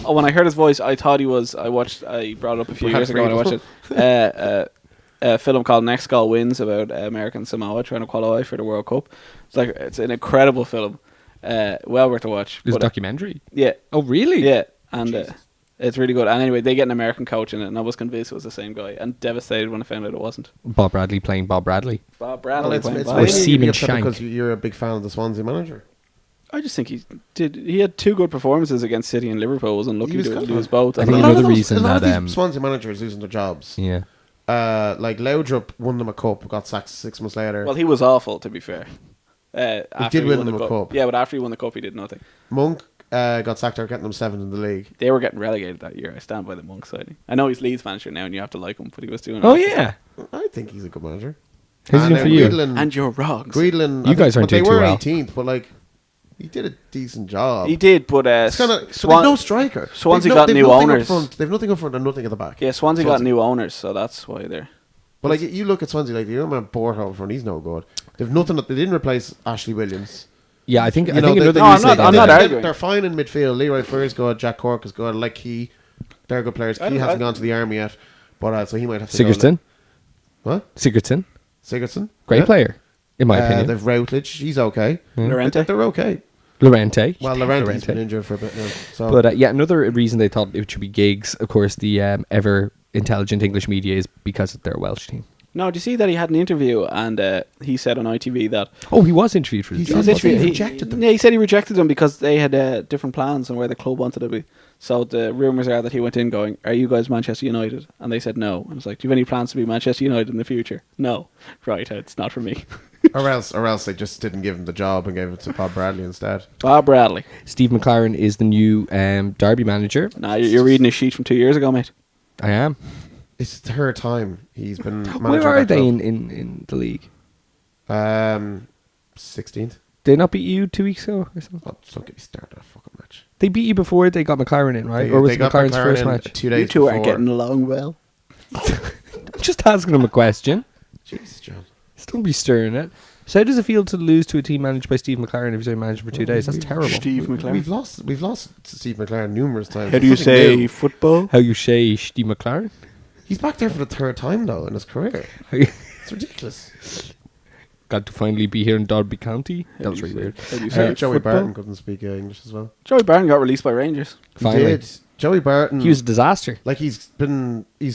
[SPEAKER 2] when I heard his voice, I thought he was. I brought it up a few years ago and I watched it. A film called Next Goal Wins about American Samoa trying to qualify for the World Cup. It's an incredible film. Well worth a watch.
[SPEAKER 1] It's a
[SPEAKER 2] But,
[SPEAKER 1] documentary.
[SPEAKER 2] yeah,
[SPEAKER 1] Oh, really?
[SPEAKER 2] yeah, and it's really good. And anyway, they get an American coach in it, and I was convinced it was the same guy, and devastated when I found out it wasn't.
[SPEAKER 1] Bob Bradley playing Bob Bradley.
[SPEAKER 2] Bob
[SPEAKER 3] Well,
[SPEAKER 2] Bradley.
[SPEAKER 3] it's
[SPEAKER 2] playing Bob.
[SPEAKER 1] Or
[SPEAKER 3] maybe
[SPEAKER 1] Seaman
[SPEAKER 3] you'd be upset
[SPEAKER 1] Shank.
[SPEAKER 3] because you're a big fan of the Swansea manager.
[SPEAKER 2] I just think he did. He had two good performances against City and Liverpool. Was unlucky
[SPEAKER 3] He was
[SPEAKER 2] to
[SPEAKER 3] good.
[SPEAKER 2] lose both.
[SPEAKER 1] I
[SPEAKER 2] And
[SPEAKER 1] think
[SPEAKER 3] A
[SPEAKER 2] then-
[SPEAKER 3] lot of
[SPEAKER 1] another
[SPEAKER 3] those-
[SPEAKER 1] reason
[SPEAKER 3] a lot
[SPEAKER 1] that,
[SPEAKER 3] of these Swansea managers losing their jobs.
[SPEAKER 1] Yeah.
[SPEAKER 3] Like Laudrup won them a cup, got sacked 6 months later.
[SPEAKER 2] well, he was awful, to be fair. After
[SPEAKER 3] did win
[SPEAKER 2] won
[SPEAKER 3] them
[SPEAKER 2] the
[SPEAKER 3] a cup.
[SPEAKER 2] Yeah, but after he won the cup, he did nothing.
[SPEAKER 3] Monk got sacked after getting them 7th in the league.
[SPEAKER 2] They were getting relegated that year. I stand by the Monk signing. I know he's Leeds manager now, and you have to like him, but he was doing.
[SPEAKER 1] Oh,
[SPEAKER 2] it.
[SPEAKER 1] yeah.
[SPEAKER 3] I think he's a good manager.
[SPEAKER 1] Who's he
[SPEAKER 3] And
[SPEAKER 1] in for you?
[SPEAKER 3] Guidolin-
[SPEAKER 2] And you're wrong.
[SPEAKER 3] Guidolin,
[SPEAKER 1] You guys aren't
[SPEAKER 3] but they
[SPEAKER 1] doing too
[SPEAKER 3] were
[SPEAKER 1] well.
[SPEAKER 3] 18th, but like he did a decent job.
[SPEAKER 2] He did, but
[SPEAKER 3] It's kind of they've no striker.
[SPEAKER 2] Swansea
[SPEAKER 3] They've
[SPEAKER 2] got
[SPEAKER 3] they've
[SPEAKER 2] new
[SPEAKER 3] nothing up
[SPEAKER 2] owners.
[SPEAKER 3] front. They've nothing up front and nothing at the back.
[SPEAKER 2] Yeah, Swansea got new owners, so that's why they're.
[SPEAKER 3] But like you look at Swansea, like you remember Borja up front, he's no good. They've nothing. They didn't replace Ashley Williams.
[SPEAKER 1] Yeah, I think
[SPEAKER 3] You
[SPEAKER 1] I
[SPEAKER 3] know,
[SPEAKER 1] think
[SPEAKER 3] they-
[SPEAKER 1] another
[SPEAKER 3] no,
[SPEAKER 2] I'm
[SPEAKER 1] reason
[SPEAKER 2] not-
[SPEAKER 1] that
[SPEAKER 2] I'm
[SPEAKER 1] they-
[SPEAKER 2] not arguing.
[SPEAKER 3] They're fine in midfield. Leroy Fur's good. Jack Cork is good. Like they're good players. Key hasn't gone to the army yet, but so he might have to.
[SPEAKER 1] Sigurdsson.
[SPEAKER 3] What?
[SPEAKER 1] Sigurdsson.
[SPEAKER 3] Sigurdsson.
[SPEAKER 1] Great player, in my opinion.
[SPEAKER 3] They've Routledge. He's okay.
[SPEAKER 2] Lorente.
[SPEAKER 3] They're okay.
[SPEAKER 1] Lorente.
[SPEAKER 3] Well, Laurenti's been injured for a bit now. So.
[SPEAKER 1] But yeah, another reason they thought it should be Giggs, of course, the ever intelligent English media is because they're a Welsh team.
[SPEAKER 2] No, do you see that he had an interview and he said on ITV that
[SPEAKER 1] Oh, he was interviewed for the
[SPEAKER 3] He
[SPEAKER 1] job.
[SPEAKER 3] said-
[SPEAKER 2] interviewed-
[SPEAKER 3] he rejected them.
[SPEAKER 2] Yeah, he said he rejected them because they had different plans on where the club wanted to be. So the rumours are that he went in going, "Are you guys Manchester United?" And they said no. And I was like, "Do you have any plans to be Manchester United in the future?" No. Right, it's not for me.
[SPEAKER 3] or else they just didn't give him the job and gave it to Bob Bradley instead.
[SPEAKER 2] Bob Bradley.
[SPEAKER 1] Steve McLaren is the new Derby manager.
[SPEAKER 2] Nah, you're reading a sheet from 2 years ago, mate.
[SPEAKER 1] I am.
[SPEAKER 3] It's the third time he's been manager.
[SPEAKER 1] Where are
[SPEAKER 3] of that
[SPEAKER 1] they
[SPEAKER 3] club.
[SPEAKER 1] in the league?
[SPEAKER 3] 16th.
[SPEAKER 1] Did they not beat you 2 weeks ago or something?
[SPEAKER 3] Oh, don't get me started on a fucking match.
[SPEAKER 1] They beat you before they got McLaren in, right?
[SPEAKER 3] They-
[SPEAKER 1] or was
[SPEAKER 3] they
[SPEAKER 1] it
[SPEAKER 3] got
[SPEAKER 1] McLaren's
[SPEAKER 3] McLaren
[SPEAKER 1] first
[SPEAKER 3] in
[SPEAKER 1] match?
[SPEAKER 3] 2 days
[SPEAKER 2] You two
[SPEAKER 3] before.
[SPEAKER 2] aren't getting along well.
[SPEAKER 1] I'm just asking him a question.
[SPEAKER 3] Jeez, John.
[SPEAKER 1] Just don't be stirring it. So how does it feel to lose to a team managed by Steve McLaren if he's only managed for 2 days? That's terrible.
[SPEAKER 2] Steve McLaren.
[SPEAKER 3] We've lost to Steve McLaren numerous times.
[SPEAKER 2] How do you
[SPEAKER 3] It's nothing
[SPEAKER 2] say
[SPEAKER 3] new.
[SPEAKER 2] football?
[SPEAKER 1] How you say Steve McLaren?
[SPEAKER 3] He's back there for the third time though in his career.
[SPEAKER 1] How you-
[SPEAKER 3] It's ridiculous.
[SPEAKER 1] Got to finally be here in Derby County. That was really weird.
[SPEAKER 2] How do you say
[SPEAKER 3] Joey
[SPEAKER 2] football?
[SPEAKER 3] Barton couldn't speak English as well.
[SPEAKER 2] Joey Barton got released by Rangers.
[SPEAKER 1] Finally.
[SPEAKER 3] He did. Joey Barton.
[SPEAKER 1] He was a disaster.
[SPEAKER 3] like he's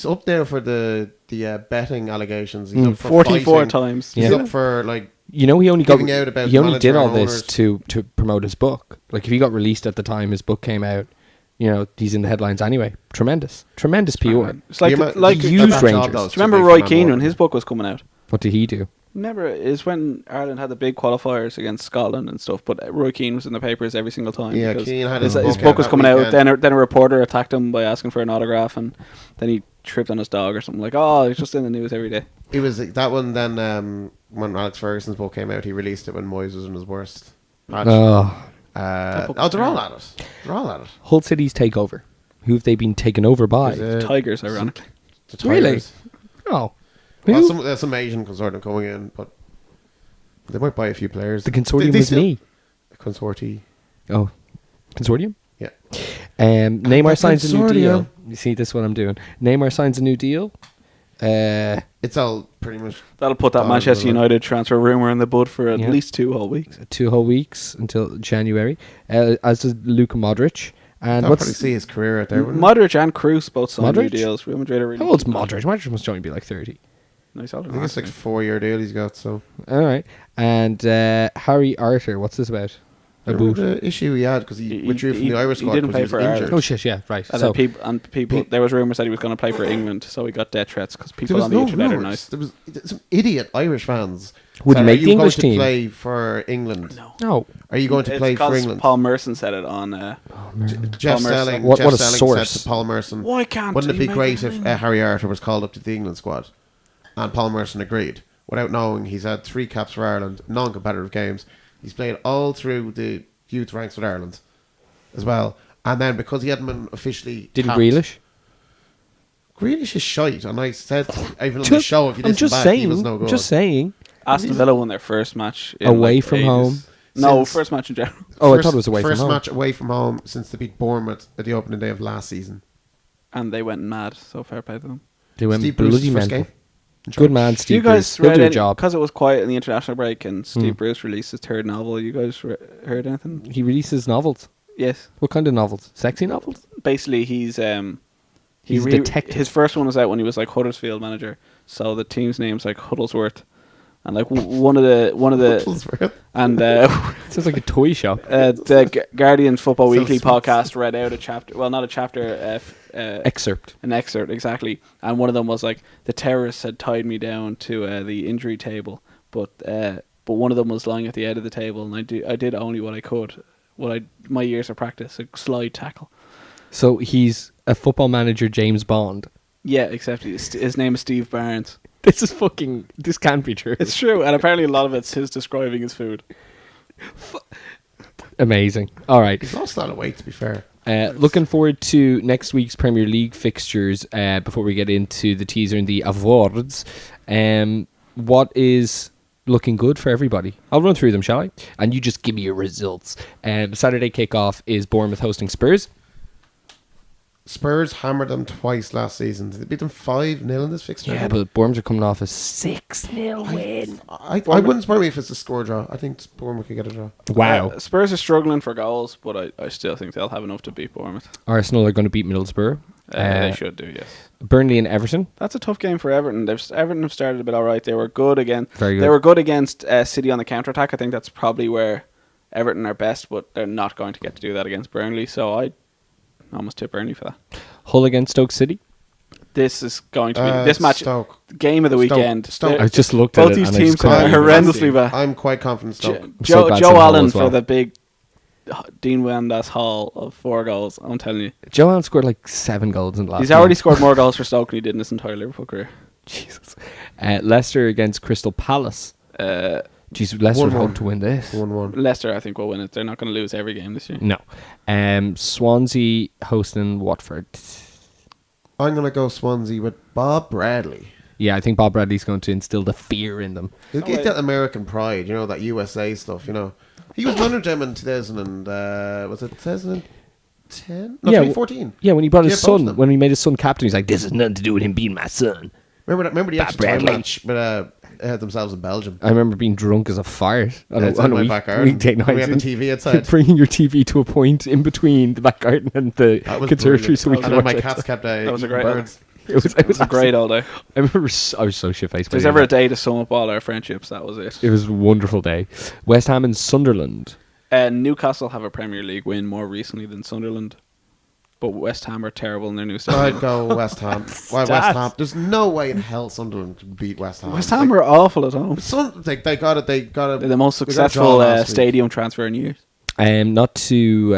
[SPEAKER 3] up there for the betting allegations. He's up for
[SPEAKER 2] 44
[SPEAKER 3] fighting.
[SPEAKER 2] times.
[SPEAKER 3] He's
[SPEAKER 1] Yeah.
[SPEAKER 3] up for like
[SPEAKER 1] You know, he only got
[SPEAKER 3] Giving out about
[SPEAKER 1] he only did
[SPEAKER 3] manager
[SPEAKER 1] all
[SPEAKER 3] and
[SPEAKER 1] this
[SPEAKER 3] owners.
[SPEAKER 1] to promote his book. Like if he got released at the time his book came out, you know, he's in the headlines anyway. Tremendous PR.
[SPEAKER 2] It's like
[SPEAKER 3] The amount-
[SPEAKER 2] like
[SPEAKER 3] the-
[SPEAKER 1] used
[SPEAKER 3] that job,
[SPEAKER 1] Rangers.
[SPEAKER 3] though, is
[SPEAKER 2] Do you remember
[SPEAKER 3] too big
[SPEAKER 2] Roy
[SPEAKER 3] for Man
[SPEAKER 2] Keane when
[SPEAKER 3] Utd.
[SPEAKER 2] his book was coming out?
[SPEAKER 1] What did he do?
[SPEAKER 2] Remember, is when Ireland had the big qualifiers against Scotland and stuff, but Roy Keane was in the papers every single time.
[SPEAKER 3] Yeah,
[SPEAKER 2] because
[SPEAKER 3] Keane had
[SPEAKER 2] his
[SPEAKER 3] his
[SPEAKER 2] book was
[SPEAKER 3] that
[SPEAKER 2] coming out.
[SPEAKER 3] weekend.
[SPEAKER 2] Then a reporter attacked him by asking for an autograph, and then he tripped on his dog or something. Like, oh, it's just in the news every day.
[SPEAKER 3] He was that one. Then when Alex Ferguson's book came out, he released it when Moyes was in his worst patch.
[SPEAKER 1] Oh,
[SPEAKER 2] book was
[SPEAKER 3] They're all at it. They're all at it.
[SPEAKER 1] Hull City's takeover. Who have they been taken over by?
[SPEAKER 3] There's,
[SPEAKER 2] Tigers, ironically.
[SPEAKER 3] the
[SPEAKER 1] Really?
[SPEAKER 3] Tigers.
[SPEAKER 1] Oh,
[SPEAKER 3] Well,
[SPEAKER 1] who?
[SPEAKER 3] there's some Asian consortium coming in, but they might buy a few players.
[SPEAKER 1] The consortium
[SPEAKER 3] They
[SPEAKER 1] was
[SPEAKER 3] still-
[SPEAKER 1] me.
[SPEAKER 3] Consorti.
[SPEAKER 1] Oh, consortium.
[SPEAKER 3] Yeah.
[SPEAKER 1] Neymar
[SPEAKER 3] The
[SPEAKER 1] signs a new deal.
[SPEAKER 3] consortium.
[SPEAKER 1] You see, this is what I'm doing. Neymar signs a new deal.
[SPEAKER 3] It's all pretty much.
[SPEAKER 2] That'll put that
[SPEAKER 3] Done,
[SPEAKER 2] Manchester
[SPEAKER 3] isn't it?
[SPEAKER 2] United transfer rumour in the bud for at
[SPEAKER 1] Yeah.
[SPEAKER 2] least 2 whole weeks.
[SPEAKER 1] 2 whole weeks until January. As does Luka Modric. And
[SPEAKER 3] I'll
[SPEAKER 1] what's
[SPEAKER 3] probably see his career out there. wouldn't
[SPEAKER 2] Modric and Kroos both signed new
[SPEAKER 1] Modric?
[SPEAKER 2] deals. Real Madrid are really
[SPEAKER 1] how old's Modric? Modric must only be like 30.
[SPEAKER 2] Nice.
[SPEAKER 3] I think it's like a 4-year deal he's got. So
[SPEAKER 1] All right. And Harry Arter, what's this about?
[SPEAKER 3] remember
[SPEAKER 1] About.
[SPEAKER 3] the issue he had because he
[SPEAKER 2] He-
[SPEAKER 3] withdrew from
[SPEAKER 2] he-
[SPEAKER 3] the Irish
[SPEAKER 2] he
[SPEAKER 3] squad
[SPEAKER 2] didn't
[SPEAKER 3] because
[SPEAKER 2] play
[SPEAKER 3] he was
[SPEAKER 2] for
[SPEAKER 3] injured.
[SPEAKER 2] Ireland.
[SPEAKER 1] Oh shit! Yeah, right.
[SPEAKER 2] And
[SPEAKER 1] So
[SPEAKER 2] then people, there was rumours that he was going to play for England, so he got death threats because
[SPEAKER 3] There
[SPEAKER 2] people
[SPEAKER 3] was
[SPEAKER 2] on the
[SPEAKER 3] no
[SPEAKER 2] internet are
[SPEAKER 3] rumours.
[SPEAKER 2] nice.
[SPEAKER 3] There was some idiot Irish fans.
[SPEAKER 1] Wouldn't
[SPEAKER 3] said,
[SPEAKER 1] make
[SPEAKER 3] "Are you
[SPEAKER 1] the English
[SPEAKER 3] going
[SPEAKER 1] team."
[SPEAKER 3] to play for England?
[SPEAKER 1] no.
[SPEAKER 3] Are you going to
[SPEAKER 2] It's
[SPEAKER 3] play for
[SPEAKER 2] 'cause
[SPEAKER 3] England?
[SPEAKER 2] Paul Merson said it on.
[SPEAKER 3] Jeff
[SPEAKER 2] Paul Merson.
[SPEAKER 3] Stelling.
[SPEAKER 1] What-
[SPEAKER 3] Jeff
[SPEAKER 1] what a
[SPEAKER 3] Stelling
[SPEAKER 1] source.
[SPEAKER 3] said to Paul Merson,
[SPEAKER 2] Why can't
[SPEAKER 3] wouldn't it
[SPEAKER 2] he
[SPEAKER 3] be
[SPEAKER 2] make
[SPEAKER 3] great
[SPEAKER 2] it
[SPEAKER 3] if Harry Arter was called up to the England squad? And Paul Merson agreed. Without knowing, he's had 3 caps for Ireland, non-competitive games. He's played all through the youth ranks with Ireland as well. And then because he hadn't been officially
[SPEAKER 1] Didn't
[SPEAKER 3] capped-
[SPEAKER 1] Grealish?
[SPEAKER 3] Grealish is shite. And I said, even on the show, if you
[SPEAKER 1] I'm
[SPEAKER 3] listen
[SPEAKER 1] just
[SPEAKER 3] back,
[SPEAKER 1] saying.
[SPEAKER 3] he was no good.
[SPEAKER 1] Just saying.
[SPEAKER 2] Aston Villa won their first match in
[SPEAKER 1] Away
[SPEAKER 2] like
[SPEAKER 1] from
[SPEAKER 2] ages.
[SPEAKER 1] home.
[SPEAKER 2] No,
[SPEAKER 3] Since-
[SPEAKER 2] first match in general.
[SPEAKER 1] Oh, I thought it was away from
[SPEAKER 3] First
[SPEAKER 1] home.
[SPEAKER 3] match away from home since they beat Bournemouth at the opening day of last season.
[SPEAKER 2] And they went mad, so fair play to them.
[SPEAKER 1] They went
[SPEAKER 3] Steve Bruce's
[SPEAKER 1] bloody
[SPEAKER 3] first
[SPEAKER 1] mental.
[SPEAKER 3] game.
[SPEAKER 1] Good man,
[SPEAKER 2] You
[SPEAKER 1] Steve
[SPEAKER 2] guys
[SPEAKER 1] Bruce. He'll
[SPEAKER 2] read
[SPEAKER 1] do a
[SPEAKER 2] any,
[SPEAKER 1] job.
[SPEAKER 2] because it was quiet in the international break and Steve
[SPEAKER 1] Hmm.
[SPEAKER 2] Bruce released his 3rd novel. You guys heard anything?
[SPEAKER 1] He releases novels.
[SPEAKER 2] Yes.
[SPEAKER 1] What kind of novels? Sexy novels?
[SPEAKER 2] Basically, he's
[SPEAKER 1] He's a detective.
[SPEAKER 2] His first one was out when he was like Huddersfield manager, so the team's name's like Huddlesworth, and like one of the
[SPEAKER 3] Huddlesworth.
[SPEAKER 2] and
[SPEAKER 1] Sounds like a toy shop.
[SPEAKER 2] the Guardian Football
[SPEAKER 3] Sounds
[SPEAKER 2] Weekly
[SPEAKER 3] sweet.
[SPEAKER 2] podcast read out a chapter. Well, not a chapter.
[SPEAKER 1] Excerpt.
[SPEAKER 2] An excerpt, exactly. And one of them was like, the terrorists had tied me down to the injury table, but one of them was lying at the end of the table, and I did only what I could. My years of practice, a slide tackle.
[SPEAKER 1] So he's a football manager, James Bond.
[SPEAKER 2] Yeah, except his name is Steve Barnes.
[SPEAKER 1] This can't be true.
[SPEAKER 2] It's true, and apparently a lot of it's his describing his food.
[SPEAKER 1] Amazing. All right.
[SPEAKER 3] He's lost a lot of weight, to be fair.
[SPEAKER 1] Looking forward to next week's Premier League fixtures before we get into the teaser and the awards. What is looking good for everybody? I'll run through them, shall I? And you just give me your results. Saturday kickoff is Bournemouth hosting Spurs.
[SPEAKER 3] Spurs hammered them twice last season. Did they beat them 5-0 in this fixture?
[SPEAKER 1] Yeah, but Bournemouth are coming off a 6-0 win.
[SPEAKER 3] I wouldn't surprise me if it's a score draw. I think Bournemouth could get a draw.
[SPEAKER 1] Wow.
[SPEAKER 2] Spurs are struggling for goals, but I still think they'll have enough to beat Bournemouth.
[SPEAKER 1] Arsenal are going to beat Middlesbrough.
[SPEAKER 2] They should do, yes.
[SPEAKER 1] Burnley and Everton.
[SPEAKER 2] That's a tough game for Everton. Everton have started a bit all right. They were good again.
[SPEAKER 1] Very good.
[SPEAKER 2] They were good against City on the counter-attack. I think that's probably where Everton are best, but they're not going to get to do that against Burnley, so I almost tip Burnley for that.
[SPEAKER 1] Hull against Stoke City.
[SPEAKER 2] This is going to be this match,
[SPEAKER 3] Stoke.
[SPEAKER 2] game of the weekend.
[SPEAKER 3] Stoke.
[SPEAKER 1] I just looked at
[SPEAKER 2] Both
[SPEAKER 1] it.
[SPEAKER 2] these
[SPEAKER 1] and I
[SPEAKER 2] teams
[SPEAKER 1] just
[SPEAKER 2] are
[SPEAKER 1] couldn't believe it.
[SPEAKER 2] horrendously bad.
[SPEAKER 3] I'm quite confident Stoke.
[SPEAKER 1] so bad
[SPEAKER 2] Joe
[SPEAKER 1] Hull
[SPEAKER 2] Allen
[SPEAKER 1] as well.
[SPEAKER 2] for the big Dean Wendas haul of 4 goals. I'm telling you,
[SPEAKER 1] Joe Allen scored like 7 goals in the last
[SPEAKER 2] he's already
[SPEAKER 1] month.
[SPEAKER 2] scored more goals for Stoke than he did in his entire Liverpool career.
[SPEAKER 1] Jesus. Leicester against Crystal Palace. Jeez, Leicester would
[SPEAKER 3] 1-1.
[SPEAKER 1] hope to win this.
[SPEAKER 3] 1-1.
[SPEAKER 2] Leicester, I think, will win it. They're not going to lose every game this year.
[SPEAKER 1] No. Swansea hosting Watford.
[SPEAKER 3] I'm going to go Swansea with Bob Bradley.
[SPEAKER 1] Yeah, I think Bob Bradley's going to instill the fear in them.
[SPEAKER 3] He'll get that American pride, you know, that USA stuff, you know. He was manager them in 2010? No,
[SPEAKER 1] Yeah,
[SPEAKER 3] 2014.
[SPEAKER 1] Yeah, when he brought his
[SPEAKER 3] both of
[SPEAKER 1] son,
[SPEAKER 3] them.
[SPEAKER 1] when he made his son captain, he's like, "This has nothing to do with him being my son."
[SPEAKER 3] Remember the
[SPEAKER 1] Bob
[SPEAKER 3] extra time
[SPEAKER 1] Bradley.
[SPEAKER 3] match with had themselves in Belgium.
[SPEAKER 1] I remember being drunk as a fart on
[SPEAKER 3] It's
[SPEAKER 1] a
[SPEAKER 3] in my back garden.
[SPEAKER 1] weekday night.
[SPEAKER 3] We had the TV outside.
[SPEAKER 1] Bringing your TV to a point in between the back garden and the
[SPEAKER 3] That was
[SPEAKER 1] conservatory, so we
[SPEAKER 3] brilliant.
[SPEAKER 1] could
[SPEAKER 3] And then
[SPEAKER 1] watch
[SPEAKER 3] my
[SPEAKER 1] it.
[SPEAKER 3] cats kept
[SPEAKER 2] That was a
[SPEAKER 3] eating
[SPEAKER 2] great
[SPEAKER 3] birds.
[SPEAKER 1] It was
[SPEAKER 2] a great all day.
[SPEAKER 1] I remember I was so shit faced.
[SPEAKER 2] If there's ever a day to sum up all our friendships, that was it.
[SPEAKER 1] It was a wonderful day. West Ham and Sunderland.
[SPEAKER 2] Newcastle have a Premier League win more recently than Sunderland, but West Ham are terrible in their new stadium.
[SPEAKER 3] I'd go West Ham. Why West Ham? There's no way in hell Sunderland could beat West Ham.
[SPEAKER 2] West Ham are awful at home.
[SPEAKER 3] They got it. They got it.
[SPEAKER 2] They're the most
[SPEAKER 3] they got a
[SPEAKER 2] successful
[SPEAKER 3] draw last week.
[SPEAKER 2] stadium transfer in years.
[SPEAKER 1] Not to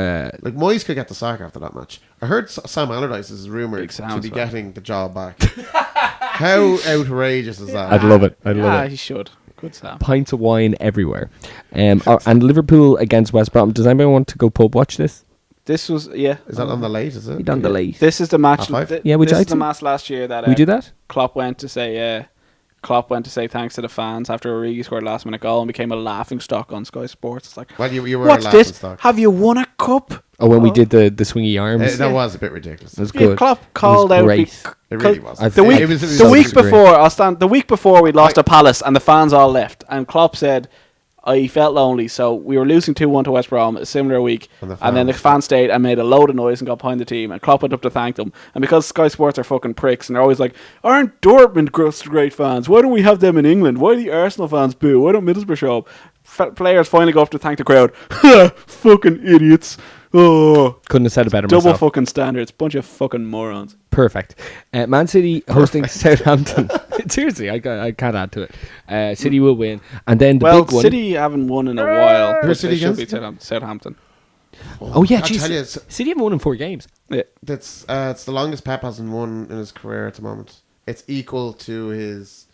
[SPEAKER 3] Like Moyes could get the sack after that match. I heard Sam Allardyce is rumored
[SPEAKER 2] Big Sam's
[SPEAKER 3] to be
[SPEAKER 2] fan.
[SPEAKER 3] getting the job back. How outrageous is that?
[SPEAKER 1] I'd love it. I'd love
[SPEAKER 2] Yeah,
[SPEAKER 1] it.
[SPEAKER 2] he should. Good Sam.
[SPEAKER 1] Pints of wine everywhere. And Liverpool against West Brom. Does anybody want to go pub watch this?
[SPEAKER 2] This was Is
[SPEAKER 3] that on the late? Is it?
[SPEAKER 1] We done the late.
[SPEAKER 2] This is the match.
[SPEAKER 3] Half five?
[SPEAKER 1] Yeah, which
[SPEAKER 2] this
[SPEAKER 1] I
[SPEAKER 2] is the
[SPEAKER 1] do.
[SPEAKER 2] match last year that
[SPEAKER 1] We do that?
[SPEAKER 2] Klopp went to say thanks to the fans after Origi scored a last minute goal and became a laughing stock on Sky Sports. It's like,
[SPEAKER 3] Well, you were a
[SPEAKER 2] what's
[SPEAKER 3] laughing
[SPEAKER 2] this?
[SPEAKER 3] stock.
[SPEAKER 2] Have you won a cup?
[SPEAKER 1] Oh, when we did the swingy arms.
[SPEAKER 3] That was a bit ridiculous.
[SPEAKER 1] It was
[SPEAKER 2] Yeah,
[SPEAKER 1] good.
[SPEAKER 2] Klopp called
[SPEAKER 1] it was
[SPEAKER 2] out.
[SPEAKER 1] great.
[SPEAKER 3] It really was.
[SPEAKER 1] I
[SPEAKER 2] The
[SPEAKER 1] felt
[SPEAKER 2] week,
[SPEAKER 1] it was
[SPEAKER 2] the
[SPEAKER 1] so
[SPEAKER 2] week
[SPEAKER 1] disagree.
[SPEAKER 2] before, the week before we lost to Palace and the fans all left, and Klopp said, "I felt lonely, so we were losing 2-1 to West Brom a similar week, and then the fans stayed and made a load of noise and got behind the team, and Klopp went up to thank them, and because Sky Sports are fucking pricks, and they're always like, aren't Dortmund great fans? Why don't we have them in England? Why do the Arsenal fans boo? Why don't Middlesbrough show up?" Players finally go up to thank the crowd. Fucking idiots. Oh,
[SPEAKER 1] Couldn't have said it better
[SPEAKER 2] double
[SPEAKER 1] myself.
[SPEAKER 2] fucking standards. Bunch of fucking morons.
[SPEAKER 1] Perfect. Man City hosting Southampton. Seriously, I can't add to it. City will win. And then the
[SPEAKER 2] Well,
[SPEAKER 1] big one.
[SPEAKER 2] City haven't won in a while.
[SPEAKER 3] Who's
[SPEAKER 2] but
[SPEAKER 3] City
[SPEAKER 2] they should
[SPEAKER 3] against?
[SPEAKER 2] beat Southampton.
[SPEAKER 1] Oh, yeah,
[SPEAKER 3] I tell you,
[SPEAKER 1] geez. City haven't won in 4 games.
[SPEAKER 2] Yeah.
[SPEAKER 3] it's the longest Pep hasn't won in his career at the moment. It's equal to his,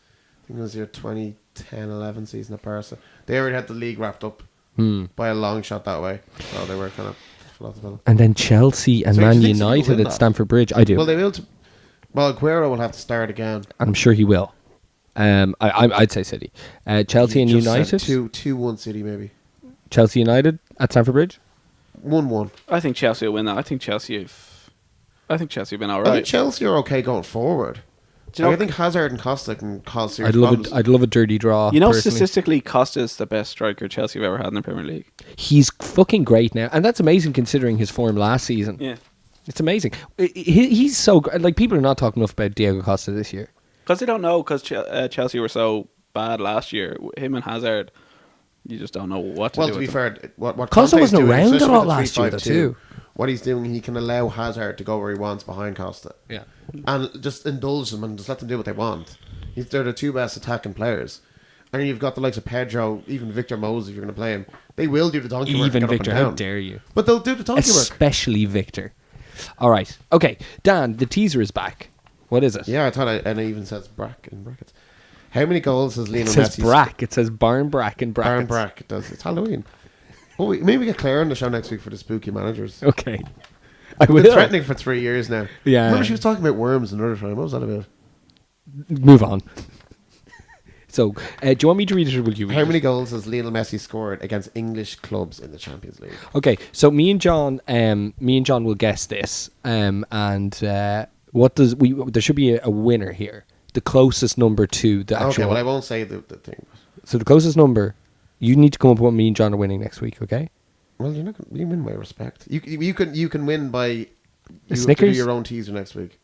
[SPEAKER 3] I think it was your 2010-11 season at Barca. They already had the league wrapped up by a long shot that way, so they were kind of flat as well.
[SPEAKER 1] And then Chelsea and
[SPEAKER 3] So do
[SPEAKER 1] Man
[SPEAKER 3] you think City will
[SPEAKER 1] United
[SPEAKER 3] win
[SPEAKER 1] at
[SPEAKER 3] that?
[SPEAKER 1] Stamford Bridge. I do.
[SPEAKER 3] Well, they will. Well, Aguero will have to start again.
[SPEAKER 1] I'm sure he will. I'd say City. Chelsea and
[SPEAKER 3] Just said
[SPEAKER 1] United.
[SPEAKER 3] 2-1 City maybe.
[SPEAKER 1] Chelsea United at Stamford Bridge.
[SPEAKER 3] 1-1.
[SPEAKER 2] I think Chelsea will win that. I think Chelsea have been
[SPEAKER 3] I
[SPEAKER 2] alright.
[SPEAKER 3] think Chelsea are okay going forward.
[SPEAKER 2] Do you know-
[SPEAKER 3] I think Hazard and Costa can cause serious
[SPEAKER 1] I'd love
[SPEAKER 3] problems.
[SPEAKER 1] I'd love a dirty draw.
[SPEAKER 2] You know,
[SPEAKER 1] personally.
[SPEAKER 2] statistically, Costa's the best striker Chelsea have ever had in the Premier League.
[SPEAKER 1] He's fucking great now, and that's amazing considering his form last season.
[SPEAKER 2] Yeah.
[SPEAKER 1] It's amazing. He's so like people are not talking enough about Diego Costa this year.
[SPEAKER 2] Because they don't know, because Chelsea were so bad last year. Him and Hazard, you just don't know what to
[SPEAKER 3] Well,
[SPEAKER 2] do
[SPEAKER 3] to
[SPEAKER 2] with
[SPEAKER 3] be
[SPEAKER 2] them.
[SPEAKER 3] fair, what
[SPEAKER 1] Costa
[SPEAKER 3] Conte's
[SPEAKER 1] wasn't
[SPEAKER 3] doing,
[SPEAKER 1] around a
[SPEAKER 3] especially
[SPEAKER 1] lot
[SPEAKER 3] with the
[SPEAKER 1] last year, though,
[SPEAKER 3] 3-5-2,
[SPEAKER 1] too.
[SPEAKER 3] What he's doing, he can allow Hazard to go where he wants behind Costa.
[SPEAKER 1] Yeah.
[SPEAKER 3] And just indulge them and just let them do what they want. They're the two best attacking players. And you've got the likes of Pedro, even Victor Moses, if you're going to play him. They will do the donkey work.
[SPEAKER 1] Even
[SPEAKER 3] and get
[SPEAKER 1] Victor,
[SPEAKER 3] up
[SPEAKER 1] how
[SPEAKER 3] and down.
[SPEAKER 1] dare you?
[SPEAKER 3] But they'll do the donkey work.
[SPEAKER 1] Especially Victor. All right. Okay, Dan, the teaser is back. What is it?
[SPEAKER 3] Yeah, I thought and it even says Brack in brackets. How many goals has
[SPEAKER 1] It
[SPEAKER 3] Lionel
[SPEAKER 1] says
[SPEAKER 3] Messi?
[SPEAKER 1] Brack. It says Barn Brack in brackets.
[SPEAKER 3] Baron Brack. It does. It's Halloween. Well, maybe we get Claire on the show next week for the spooky managers.
[SPEAKER 1] Okay. I
[SPEAKER 3] We've
[SPEAKER 1] will.
[SPEAKER 3] been threatening for 3 years now.
[SPEAKER 1] Yeah.
[SPEAKER 3] Remember she was talking about worms another time. What was that about?
[SPEAKER 1] Move on. So, do you want me to read it or will you read
[SPEAKER 3] How
[SPEAKER 1] it?
[SPEAKER 3] many goals has Lionel Messi scored against English clubs in the Champions League?
[SPEAKER 1] Okay, so me and John will guess this, and what does there should be a winner here, the closest number to the actual.
[SPEAKER 3] Okay, well I won't say the thing.
[SPEAKER 1] So the closest number, you need to come up with what me and John are winning next week. Okay.
[SPEAKER 3] Well, you're not. You win by respect. You can win by. You have to do
[SPEAKER 1] Snickers?
[SPEAKER 3] your own teaser next week.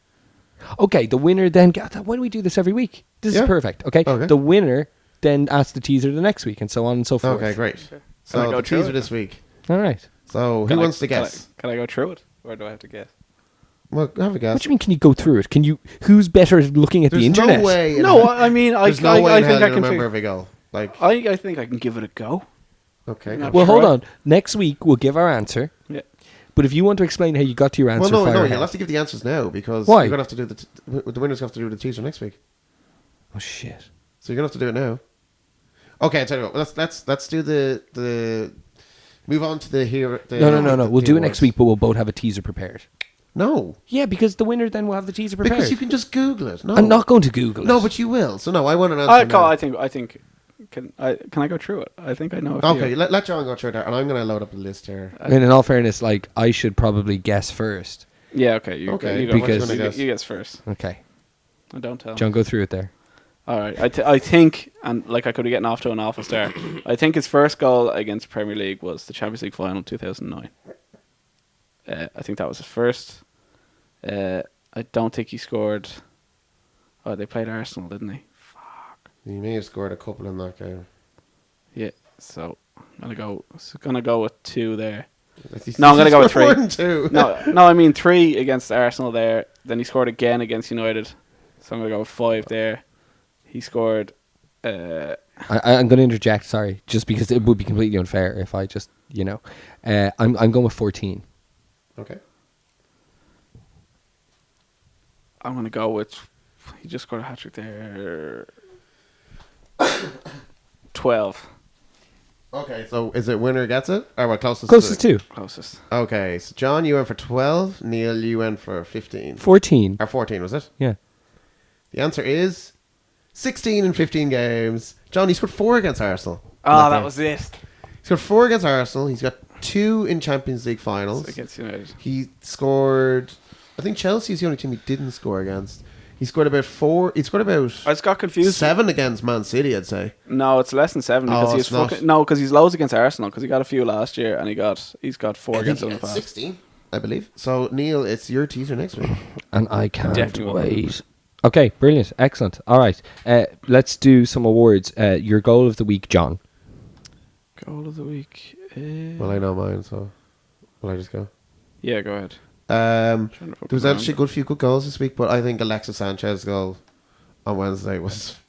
[SPEAKER 1] Okay, the winner then. Why do we do this every week? This is
[SPEAKER 3] Yeah.
[SPEAKER 1] perfect. Okay?
[SPEAKER 3] Okay.
[SPEAKER 1] The winner then asks the teaser the next week, and so on and so forth.
[SPEAKER 3] Okay, great.
[SPEAKER 2] Can I
[SPEAKER 3] So
[SPEAKER 2] go
[SPEAKER 3] the
[SPEAKER 2] through
[SPEAKER 3] teaser
[SPEAKER 2] it?
[SPEAKER 3] this week.
[SPEAKER 1] All right.
[SPEAKER 3] So who
[SPEAKER 2] Can I-
[SPEAKER 3] wants to
[SPEAKER 2] can I-
[SPEAKER 3] guess?
[SPEAKER 2] Can I go through it? Or do I have to guess?
[SPEAKER 3] Well, have a guess.
[SPEAKER 1] What do you mean? Can you go through it? Can you? Who's better at looking at
[SPEAKER 3] There's
[SPEAKER 1] the internet?
[SPEAKER 3] no way.
[SPEAKER 2] No, I mean,
[SPEAKER 3] There's no way
[SPEAKER 2] I
[SPEAKER 3] in hell
[SPEAKER 2] think I
[SPEAKER 3] you
[SPEAKER 2] can
[SPEAKER 3] remember
[SPEAKER 2] figure.
[SPEAKER 3] every goal. Like,
[SPEAKER 2] I think I can give it a go.
[SPEAKER 3] okay.
[SPEAKER 2] No.
[SPEAKER 3] go.
[SPEAKER 1] Well, hold
[SPEAKER 2] Sure.
[SPEAKER 1] on. Next week we'll give our answer.
[SPEAKER 2] Yeah.
[SPEAKER 1] But if you want to explain how you got to your answer,
[SPEAKER 3] Well, no,
[SPEAKER 1] fire
[SPEAKER 3] no.
[SPEAKER 1] ahead.
[SPEAKER 3] You'll have to give the answers now because
[SPEAKER 1] Why?
[SPEAKER 3] you're gonna have to do the winners have to do the teaser next week.
[SPEAKER 1] Oh shit!
[SPEAKER 3] So you're gonna have to do it now. Okay, I tell you what. Let's do the move on to the hero.
[SPEAKER 1] No. We'll do it next week, but we'll both have a teaser prepared.
[SPEAKER 3] No.
[SPEAKER 1] Yeah, because the winner then will have the teaser prepared.
[SPEAKER 3] Because you can just Google it. No.
[SPEAKER 1] I'm not going to Google it.
[SPEAKER 3] No, but you will. So no, I want an answer now.
[SPEAKER 2] I think. Can I go through it? I think I know.
[SPEAKER 3] Okay, let John go through there, and I'm going to load up a list here.
[SPEAKER 1] I mean, in all fairness, like I should probably guess first.
[SPEAKER 2] Yeah. Okay. You go
[SPEAKER 1] because
[SPEAKER 2] first. You guess first.
[SPEAKER 1] Okay.
[SPEAKER 2] I don't tell.
[SPEAKER 1] John, go through it there.
[SPEAKER 2] All right. I think, and like I could be getting off to an awful start. I think his first goal against Premier League was the Champions League final 2009. I think that was his first. I don't think he scored. Oh, they played Arsenal, didn't they? Fuck.
[SPEAKER 3] He may have scored a couple in that game.
[SPEAKER 2] Yeah. So I'm gonna go with 2 there. No, I'm gonna go with 3.
[SPEAKER 3] 1 and 2.
[SPEAKER 2] No, I mean 3 against Arsenal there. Then he scored again against United. So I'm gonna go with 5 there. He scored.
[SPEAKER 1] I'm going to interject. Sorry, just because it would be completely unfair if I just I'm going with 14.
[SPEAKER 3] Okay.
[SPEAKER 2] I'm gonna go with. He just scored a hat trick there. 12.
[SPEAKER 3] Okay, so is it winner gets it? Or what, closest?
[SPEAKER 1] Closest to.
[SPEAKER 2] Closest.
[SPEAKER 3] Okay, so John, you went for 12. Neil, you went for 15.
[SPEAKER 1] 14.
[SPEAKER 3] Or 14, was it?
[SPEAKER 1] Yeah.
[SPEAKER 3] The answer is 16 in 15 games. John, he scored 4 against Arsenal.
[SPEAKER 2] Oh, that was it.
[SPEAKER 3] He scored 4 against Arsenal. He's got 2 in Champions League finals.
[SPEAKER 2] Against United.
[SPEAKER 3] He scored... I think Chelsea's the only team he didn't score against. He scored about 4... He scored about...
[SPEAKER 2] I just got confused.
[SPEAKER 3] 7 against Man City, I'd say.
[SPEAKER 2] No, it's less than 7 because because he's loads against Arsenal because he got a few last year and he's got 4 against them in the past.
[SPEAKER 3] 16, I believe. So Neil, it's your teaser next week.
[SPEAKER 1] And I can't
[SPEAKER 2] Definitely
[SPEAKER 1] wait. Okay, brilliant, excellent. All right, let's do some awards. Your goal of the week, John.
[SPEAKER 2] Goal of the week.
[SPEAKER 3] Well, I know mine, so will I just go?
[SPEAKER 2] Yeah, go ahead.
[SPEAKER 3] There was actually a few good goals this week, but I think Alexis Sanchez's goal on Wednesday was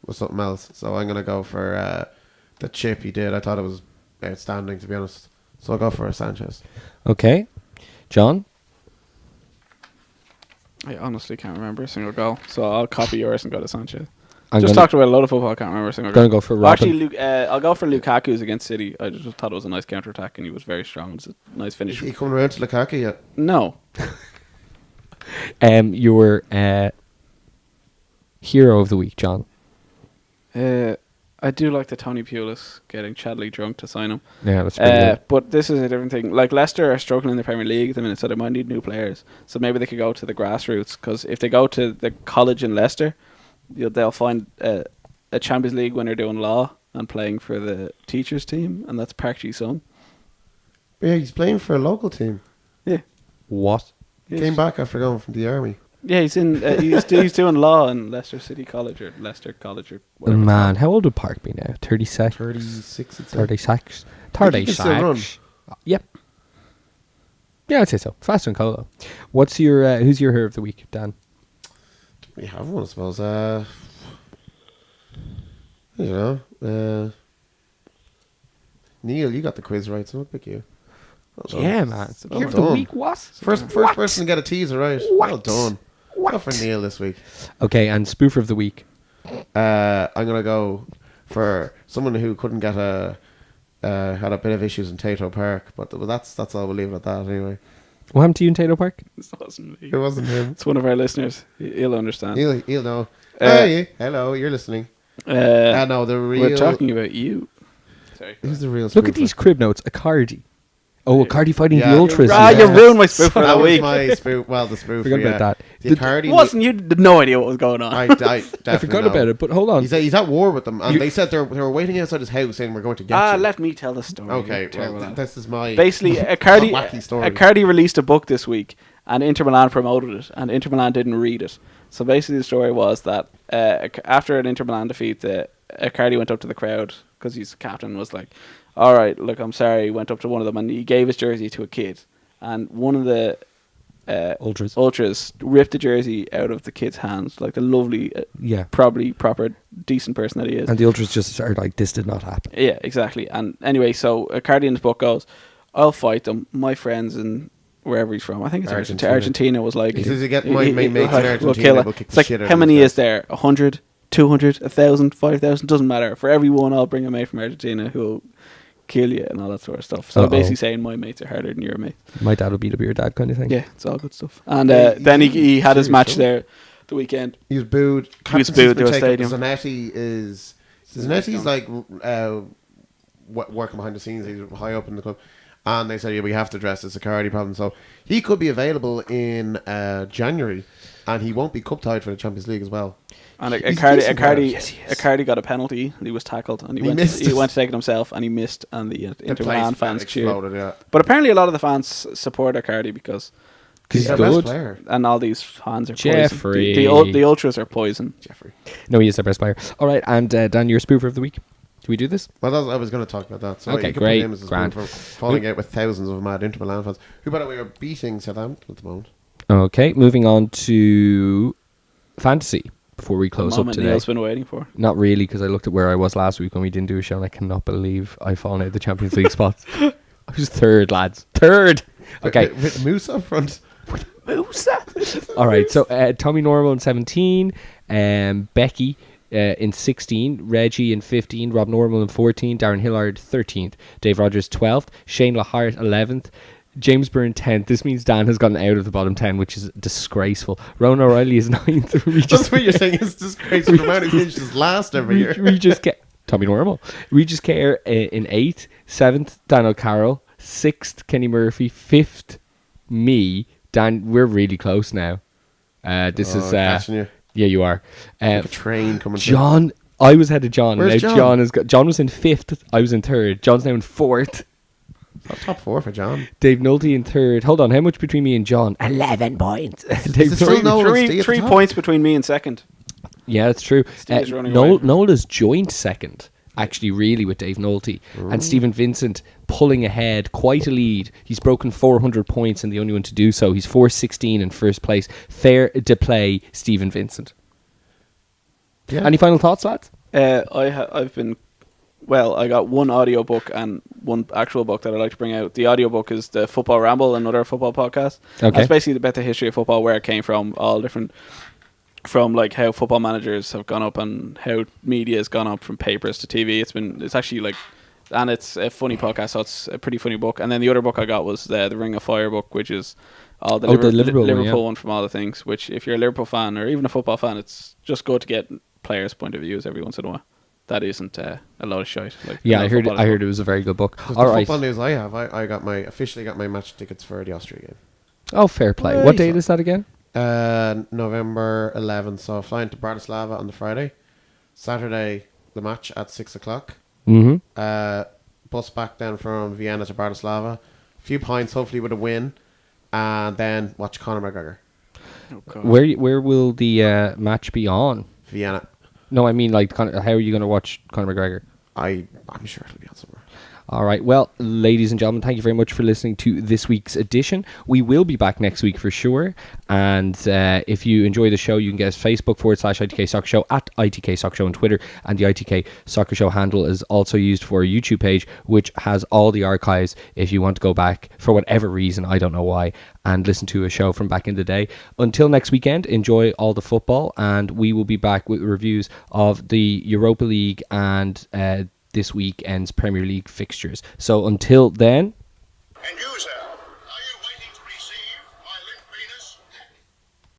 [SPEAKER 3] something else. So I'm gonna go for the chip he did. I thought it was outstanding, to be honest. So I'll go for Sanchez.
[SPEAKER 1] Okay, John.
[SPEAKER 2] I honestly can't remember a single goal, so I'll copy yours and go to Sanchez.
[SPEAKER 1] I'm
[SPEAKER 2] just talked about a lot of football. I can't remember a single
[SPEAKER 1] goal.
[SPEAKER 2] Go
[SPEAKER 1] for Robin.
[SPEAKER 2] Actually, I'll go for Lukaku's against City. I just thought it was a nice counter attack and he was very strong. It's a nice finish.
[SPEAKER 3] Is he coming around to Lukaku yet?
[SPEAKER 2] No.
[SPEAKER 1] Your hero of the week, John.
[SPEAKER 2] I do like the Tony Pulis getting Chadley drunk to sign him.
[SPEAKER 1] Yeah, that's pretty good.
[SPEAKER 2] But this is a different thing. Like Leicester are struggling in the Premier League at the minute, so they might need new players. So maybe they could go to the grassroots, because if they go to the college in Leicester, they'll find a Champions League winner doing law and playing for the teachers team, and that's Park Ji-sung.
[SPEAKER 3] Yeah, he's playing for a local team.
[SPEAKER 2] Yeah.
[SPEAKER 1] What?
[SPEAKER 3] Came back after going from the army.
[SPEAKER 2] Yeah, he's in. He's doing law in Leicester City College or Leicester College or whatever.
[SPEAKER 1] Man, how old would Park be now? 36?
[SPEAKER 3] 36.
[SPEAKER 1] 36.
[SPEAKER 3] Think he can still run.
[SPEAKER 1] Yep. Yeah, I'd say so. Faster than Colo. What's your who's your hero of the week, Dan?
[SPEAKER 3] We have one, I suppose. Neil, you got the quiz right, so I'll pick you. Well
[SPEAKER 1] Yeah, man.
[SPEAKER 3] Well
[SPEAKER 1] Hero of the
[SPEAKER 3] done.
[SPEAKER 1] week what?
[SPEAKER 3] First person to get a teaser right.
[SPEAKER 1] What?
[SPEAKER 3] Well done.
[SPEAKER 1] What?
[SPEAKER 3] Go for Neil this week.
[SPEAKER 1] Okay, and spoofer of the week.
[SPEAKER 3] I'm gonna go for someone who couldn't get had a bit of issues in Tato Park, but that's all. We'll leave it at that anyway.
[SPEAKER 1] What happened to you in Tato Park?
[SPEAKER 2] This wasn't me.
[SPEAKER 3] It wasn't him.
[SPEAKER 2] It's one of our listeners. He'll understand.
[SPEAKER 3] He'll know. Hey, hello, you're listening. No, the real.
[SPEAKER 2] We're talking about you. Sorry.
[SPEAKER 3] Who's the real?
[SPEAKER 1] Look at these crib notes. Icardi. Oh, Icardi fighting
[SPEAKER 3] Yeah.
[SPEAKER 1] the Ultras.
[SPEAKER 2] You ruined my spoof for
[SPEAKER 3] That
[SPEAKER 2] the
[SPEAKER 3] was
[SPEAKER 2] week.
[SPEAKER 3] my spoof. Well, the spoof.
[SPEAKER 1] Forgot about that.
[SPEAKER 3] The Icardi
[SPEAKER 2] Wasn't you? Had no idea what was going on.
[SPEAKER 3] I definitely
[SPEAKER 1] I forgot
[SPEAKER 3] know.
[SPEAKER 1] about it, but hold on.
[SPEAKER 3] He's at war with them, and they said they were waiting outside his house saying we're going to get you.
[SPEAKER 2] Let me tell the story.
[SPEAKER 3] Okay,
[SPEAKER 2] You're terrible
[SPEAKER 3] well,
[SPEAKER 2] at it.
[SPEAKER 3] this is my
[SPEAKER 2] Basically, Icardi
[SPEAKER 3] wacky story.
[SPEAKER 2] Icardi released a book this week, and Inter Milan promoted it, and Inter Milan didn't read it. So basically, the story was that after an Inter Milan defeat, Icardi went up to the crowd because he's the captain. Was like, "All right, look, I'm sorry." He went up to one of them and he gave his jersey to a kid, and one of the ultras ripped the jersey out of the kid's hands, like the lovely, probably proper, decent person that he is.
[SPEAKER 1] And the Ultras just are like, this did not happen.
[SPEAKER 2] Yeah, exactly. And anyway, so Icardi in his book goes, "I'll fight them. My friends in wherever he's from, I think it's Argentina was like,
[SPEAKER 3] he says, "You get my mates in Argentina,
[SPEAKER 2] we'll kill it."
[SPEAKER 3] we'll kick
[SPEAKER 2] It's
[SPEAKER 3] the
[SPEAKER 2] like,
[SPEAKER 3] shit out
[SPEAKER 2] how
[SPEAKER 3] of
[SPEAKER 2] many
[SPEAKER 3] this
[SPEAKER 2] is there? 100? 200, 1,000, 5,000, doesn't matter. For every one, I'll bring a mate from Argentina who'll kill you and all that sort of stuff. So I'm basically saying my mates are harder than your mates.
[SPEAKER 1] My dad will beat up your dad, kind of thing.
[SPEAKER 2] Yeah, it's all good stuff. And then he had his match there the weekend.
[SPEAKER 3] He was booed.
[SPEAKER 2] He was booed to a stadium.
[SPEAKER 3] Zanetti's like working behind the scenes. He's high up in the club. And they said, yeah, we have to address the Icardi problem. So he could be available in January. And he won't be cup tied for the Champions League as well.
[SPEAKER 2] And Icardi got a penalty and he was tackled and he went to take it himself and he missed and the Inter Milan fans cheered.
[SPEAKER 3] Yeah.
[SPEAKER 2] But apparently a lot of the fans support Icardi because
[SPEAKER 3] he's their best player.
[SPEAKER 2] And all these fans are
[SPEAKER 1] Jeffrey.
[SPEAKER 2] poison. The ultras are poison.
[SPEAKER 3] Jeffrey.
[SPEAKER 1] No, he is their best player. All right, and Dan, your spoofer of the week. Do we do this?
[SPEAKER 3] Well, I was going to talk about that. So
[SPEAKER 1] okay, great.
[SPEAKER 3] Grand. For falling out with thousands of mad Inter Milan fans, who, by the way, are beating Southampton at the moment.
[SPEAKER 1] Okay, moving on to fantasy before we close up today.
[SPEAKER 2] Neil's been waiting for.
[SPEAKER 1] Not really, because I looked at where I was last week when we didn't do a show, and I cannot believe I've fallen out of the Champions League spots. I was third, lads. Third. Okay.
[SPEAKER 3] With Moose up front.
[SPEAKER 1] Musa. All right. So Tommy Normal in 17, Becky in 16, Reggie in 15, Rob Normal in 14, Darren Hillard 13th, Dave Rogers 12th, Shane Lahart 11th, James Byrne 10th. This means Dan has gotten out of the bottom 10, which is disgraceful. Rowan O'Reilly is 9th.
[SPEAKER 3] That's what you're saying. It's disgraceful. The man who finishes last every year.
[SPEAKER 1] We just get Tommy Normal. Regis Care in 8th, 7th Daniel Carroll, 6th Kenny Murphy, 5th me. Dan, we're really close now. This is
[SPEAKER 3] catching you.
[SPEAKER 1] Yeah, you are.
[SPEAKER 3] Like a train coming.
[SPEAKER 1] John, I was ahead of John.
[SPEAKER 3] Where's
[SPEAKER 1] now
[SPEAKER 3] John?
[SPEAKER 1] John was in 5th. I was in 3rd. John's now in 4th.
[SPEAKER 3] Top 4 for John.
[SPEAKER 1] Dave Nolte in 3rd. Hold on, how much between me and John? 11 points.
[SPEAKER 3] Dave
[SPEAKER 2] three points between me and second.
[SPEAKER 1] Yeah, that's true. Noel is joint second, actually, really, with Dave Nolte. And Stephen Vincent pulling ahead, quite a lead. He's broken 400 points and the only one to do so. He's 416 in first place. Fair to play, Stephen Vincent. Yeah. Any final thoughts, lads?
[SPEAKER 2] I got one audiobook and one actual book that I'd like to bring out. The audiobook is the Football Ramble, another football podcast.
[SPEAKER 1] Okay.
[SPEAKER 2] It's basically about the history of football, where it came from, all different, from like how football managers have gone up and how media has gone up from papers to TV. It's actually like, and it's a funny podcast, so it's a pretty funny book. And then the other book I got was the Ring of Fire book, which is all the Liverpool one from all the things, which if you're a Liverpool fan or even a football fan, it's just good to get players' point of views every once in a while. That isn't a lot of shite. Like,
[SPEAKER 1] yeah, I heard it was a very good book.
[SPEAKER 3] All right. Football news I have, I officially got my match tickets for the Austria game.
[SPEAKER 1] Oh, fair play. Right. What date is that again?
[SPEAKER 3] November 11th. So flying to Bratislava on the Friday. Saturday, the match at 6 o'clock.
[SPEAKER 1] Mm-hmm.
[SPEAKER 3] Bus back down from Vienna to Bratislava. A few pints, hopefully with a win. And then watch Conor McGregor.
[SPEAKER 1] Oh, God. Where will the match be on?
[SPEAKER 3] Vienna.
[SPEAKER 1] No, I mean, like, how are you going to watch Conor McGregor?
[SPEAKER 3] I'm sure it'll be on somewhere.
[SPEAKER 1] All right. Well, ladies and gentlemen, thank you very much for listening to this week's edition. We will be back next week for sure. And if you enjoy the show, you can get us Facebook.com/ITK Soccer Show, at ITK Soccer Show on Twitter. And the ITK Soccer Show handle is also used for a YouTube page, which has all the archives if you want to go back for whatever reason, I don't know why, and listen to a show from back in the day. Until next weekend, enjoy all the football. And we will be back with reviews of the Europa League and this weekend's Premier League fixtures. So until then...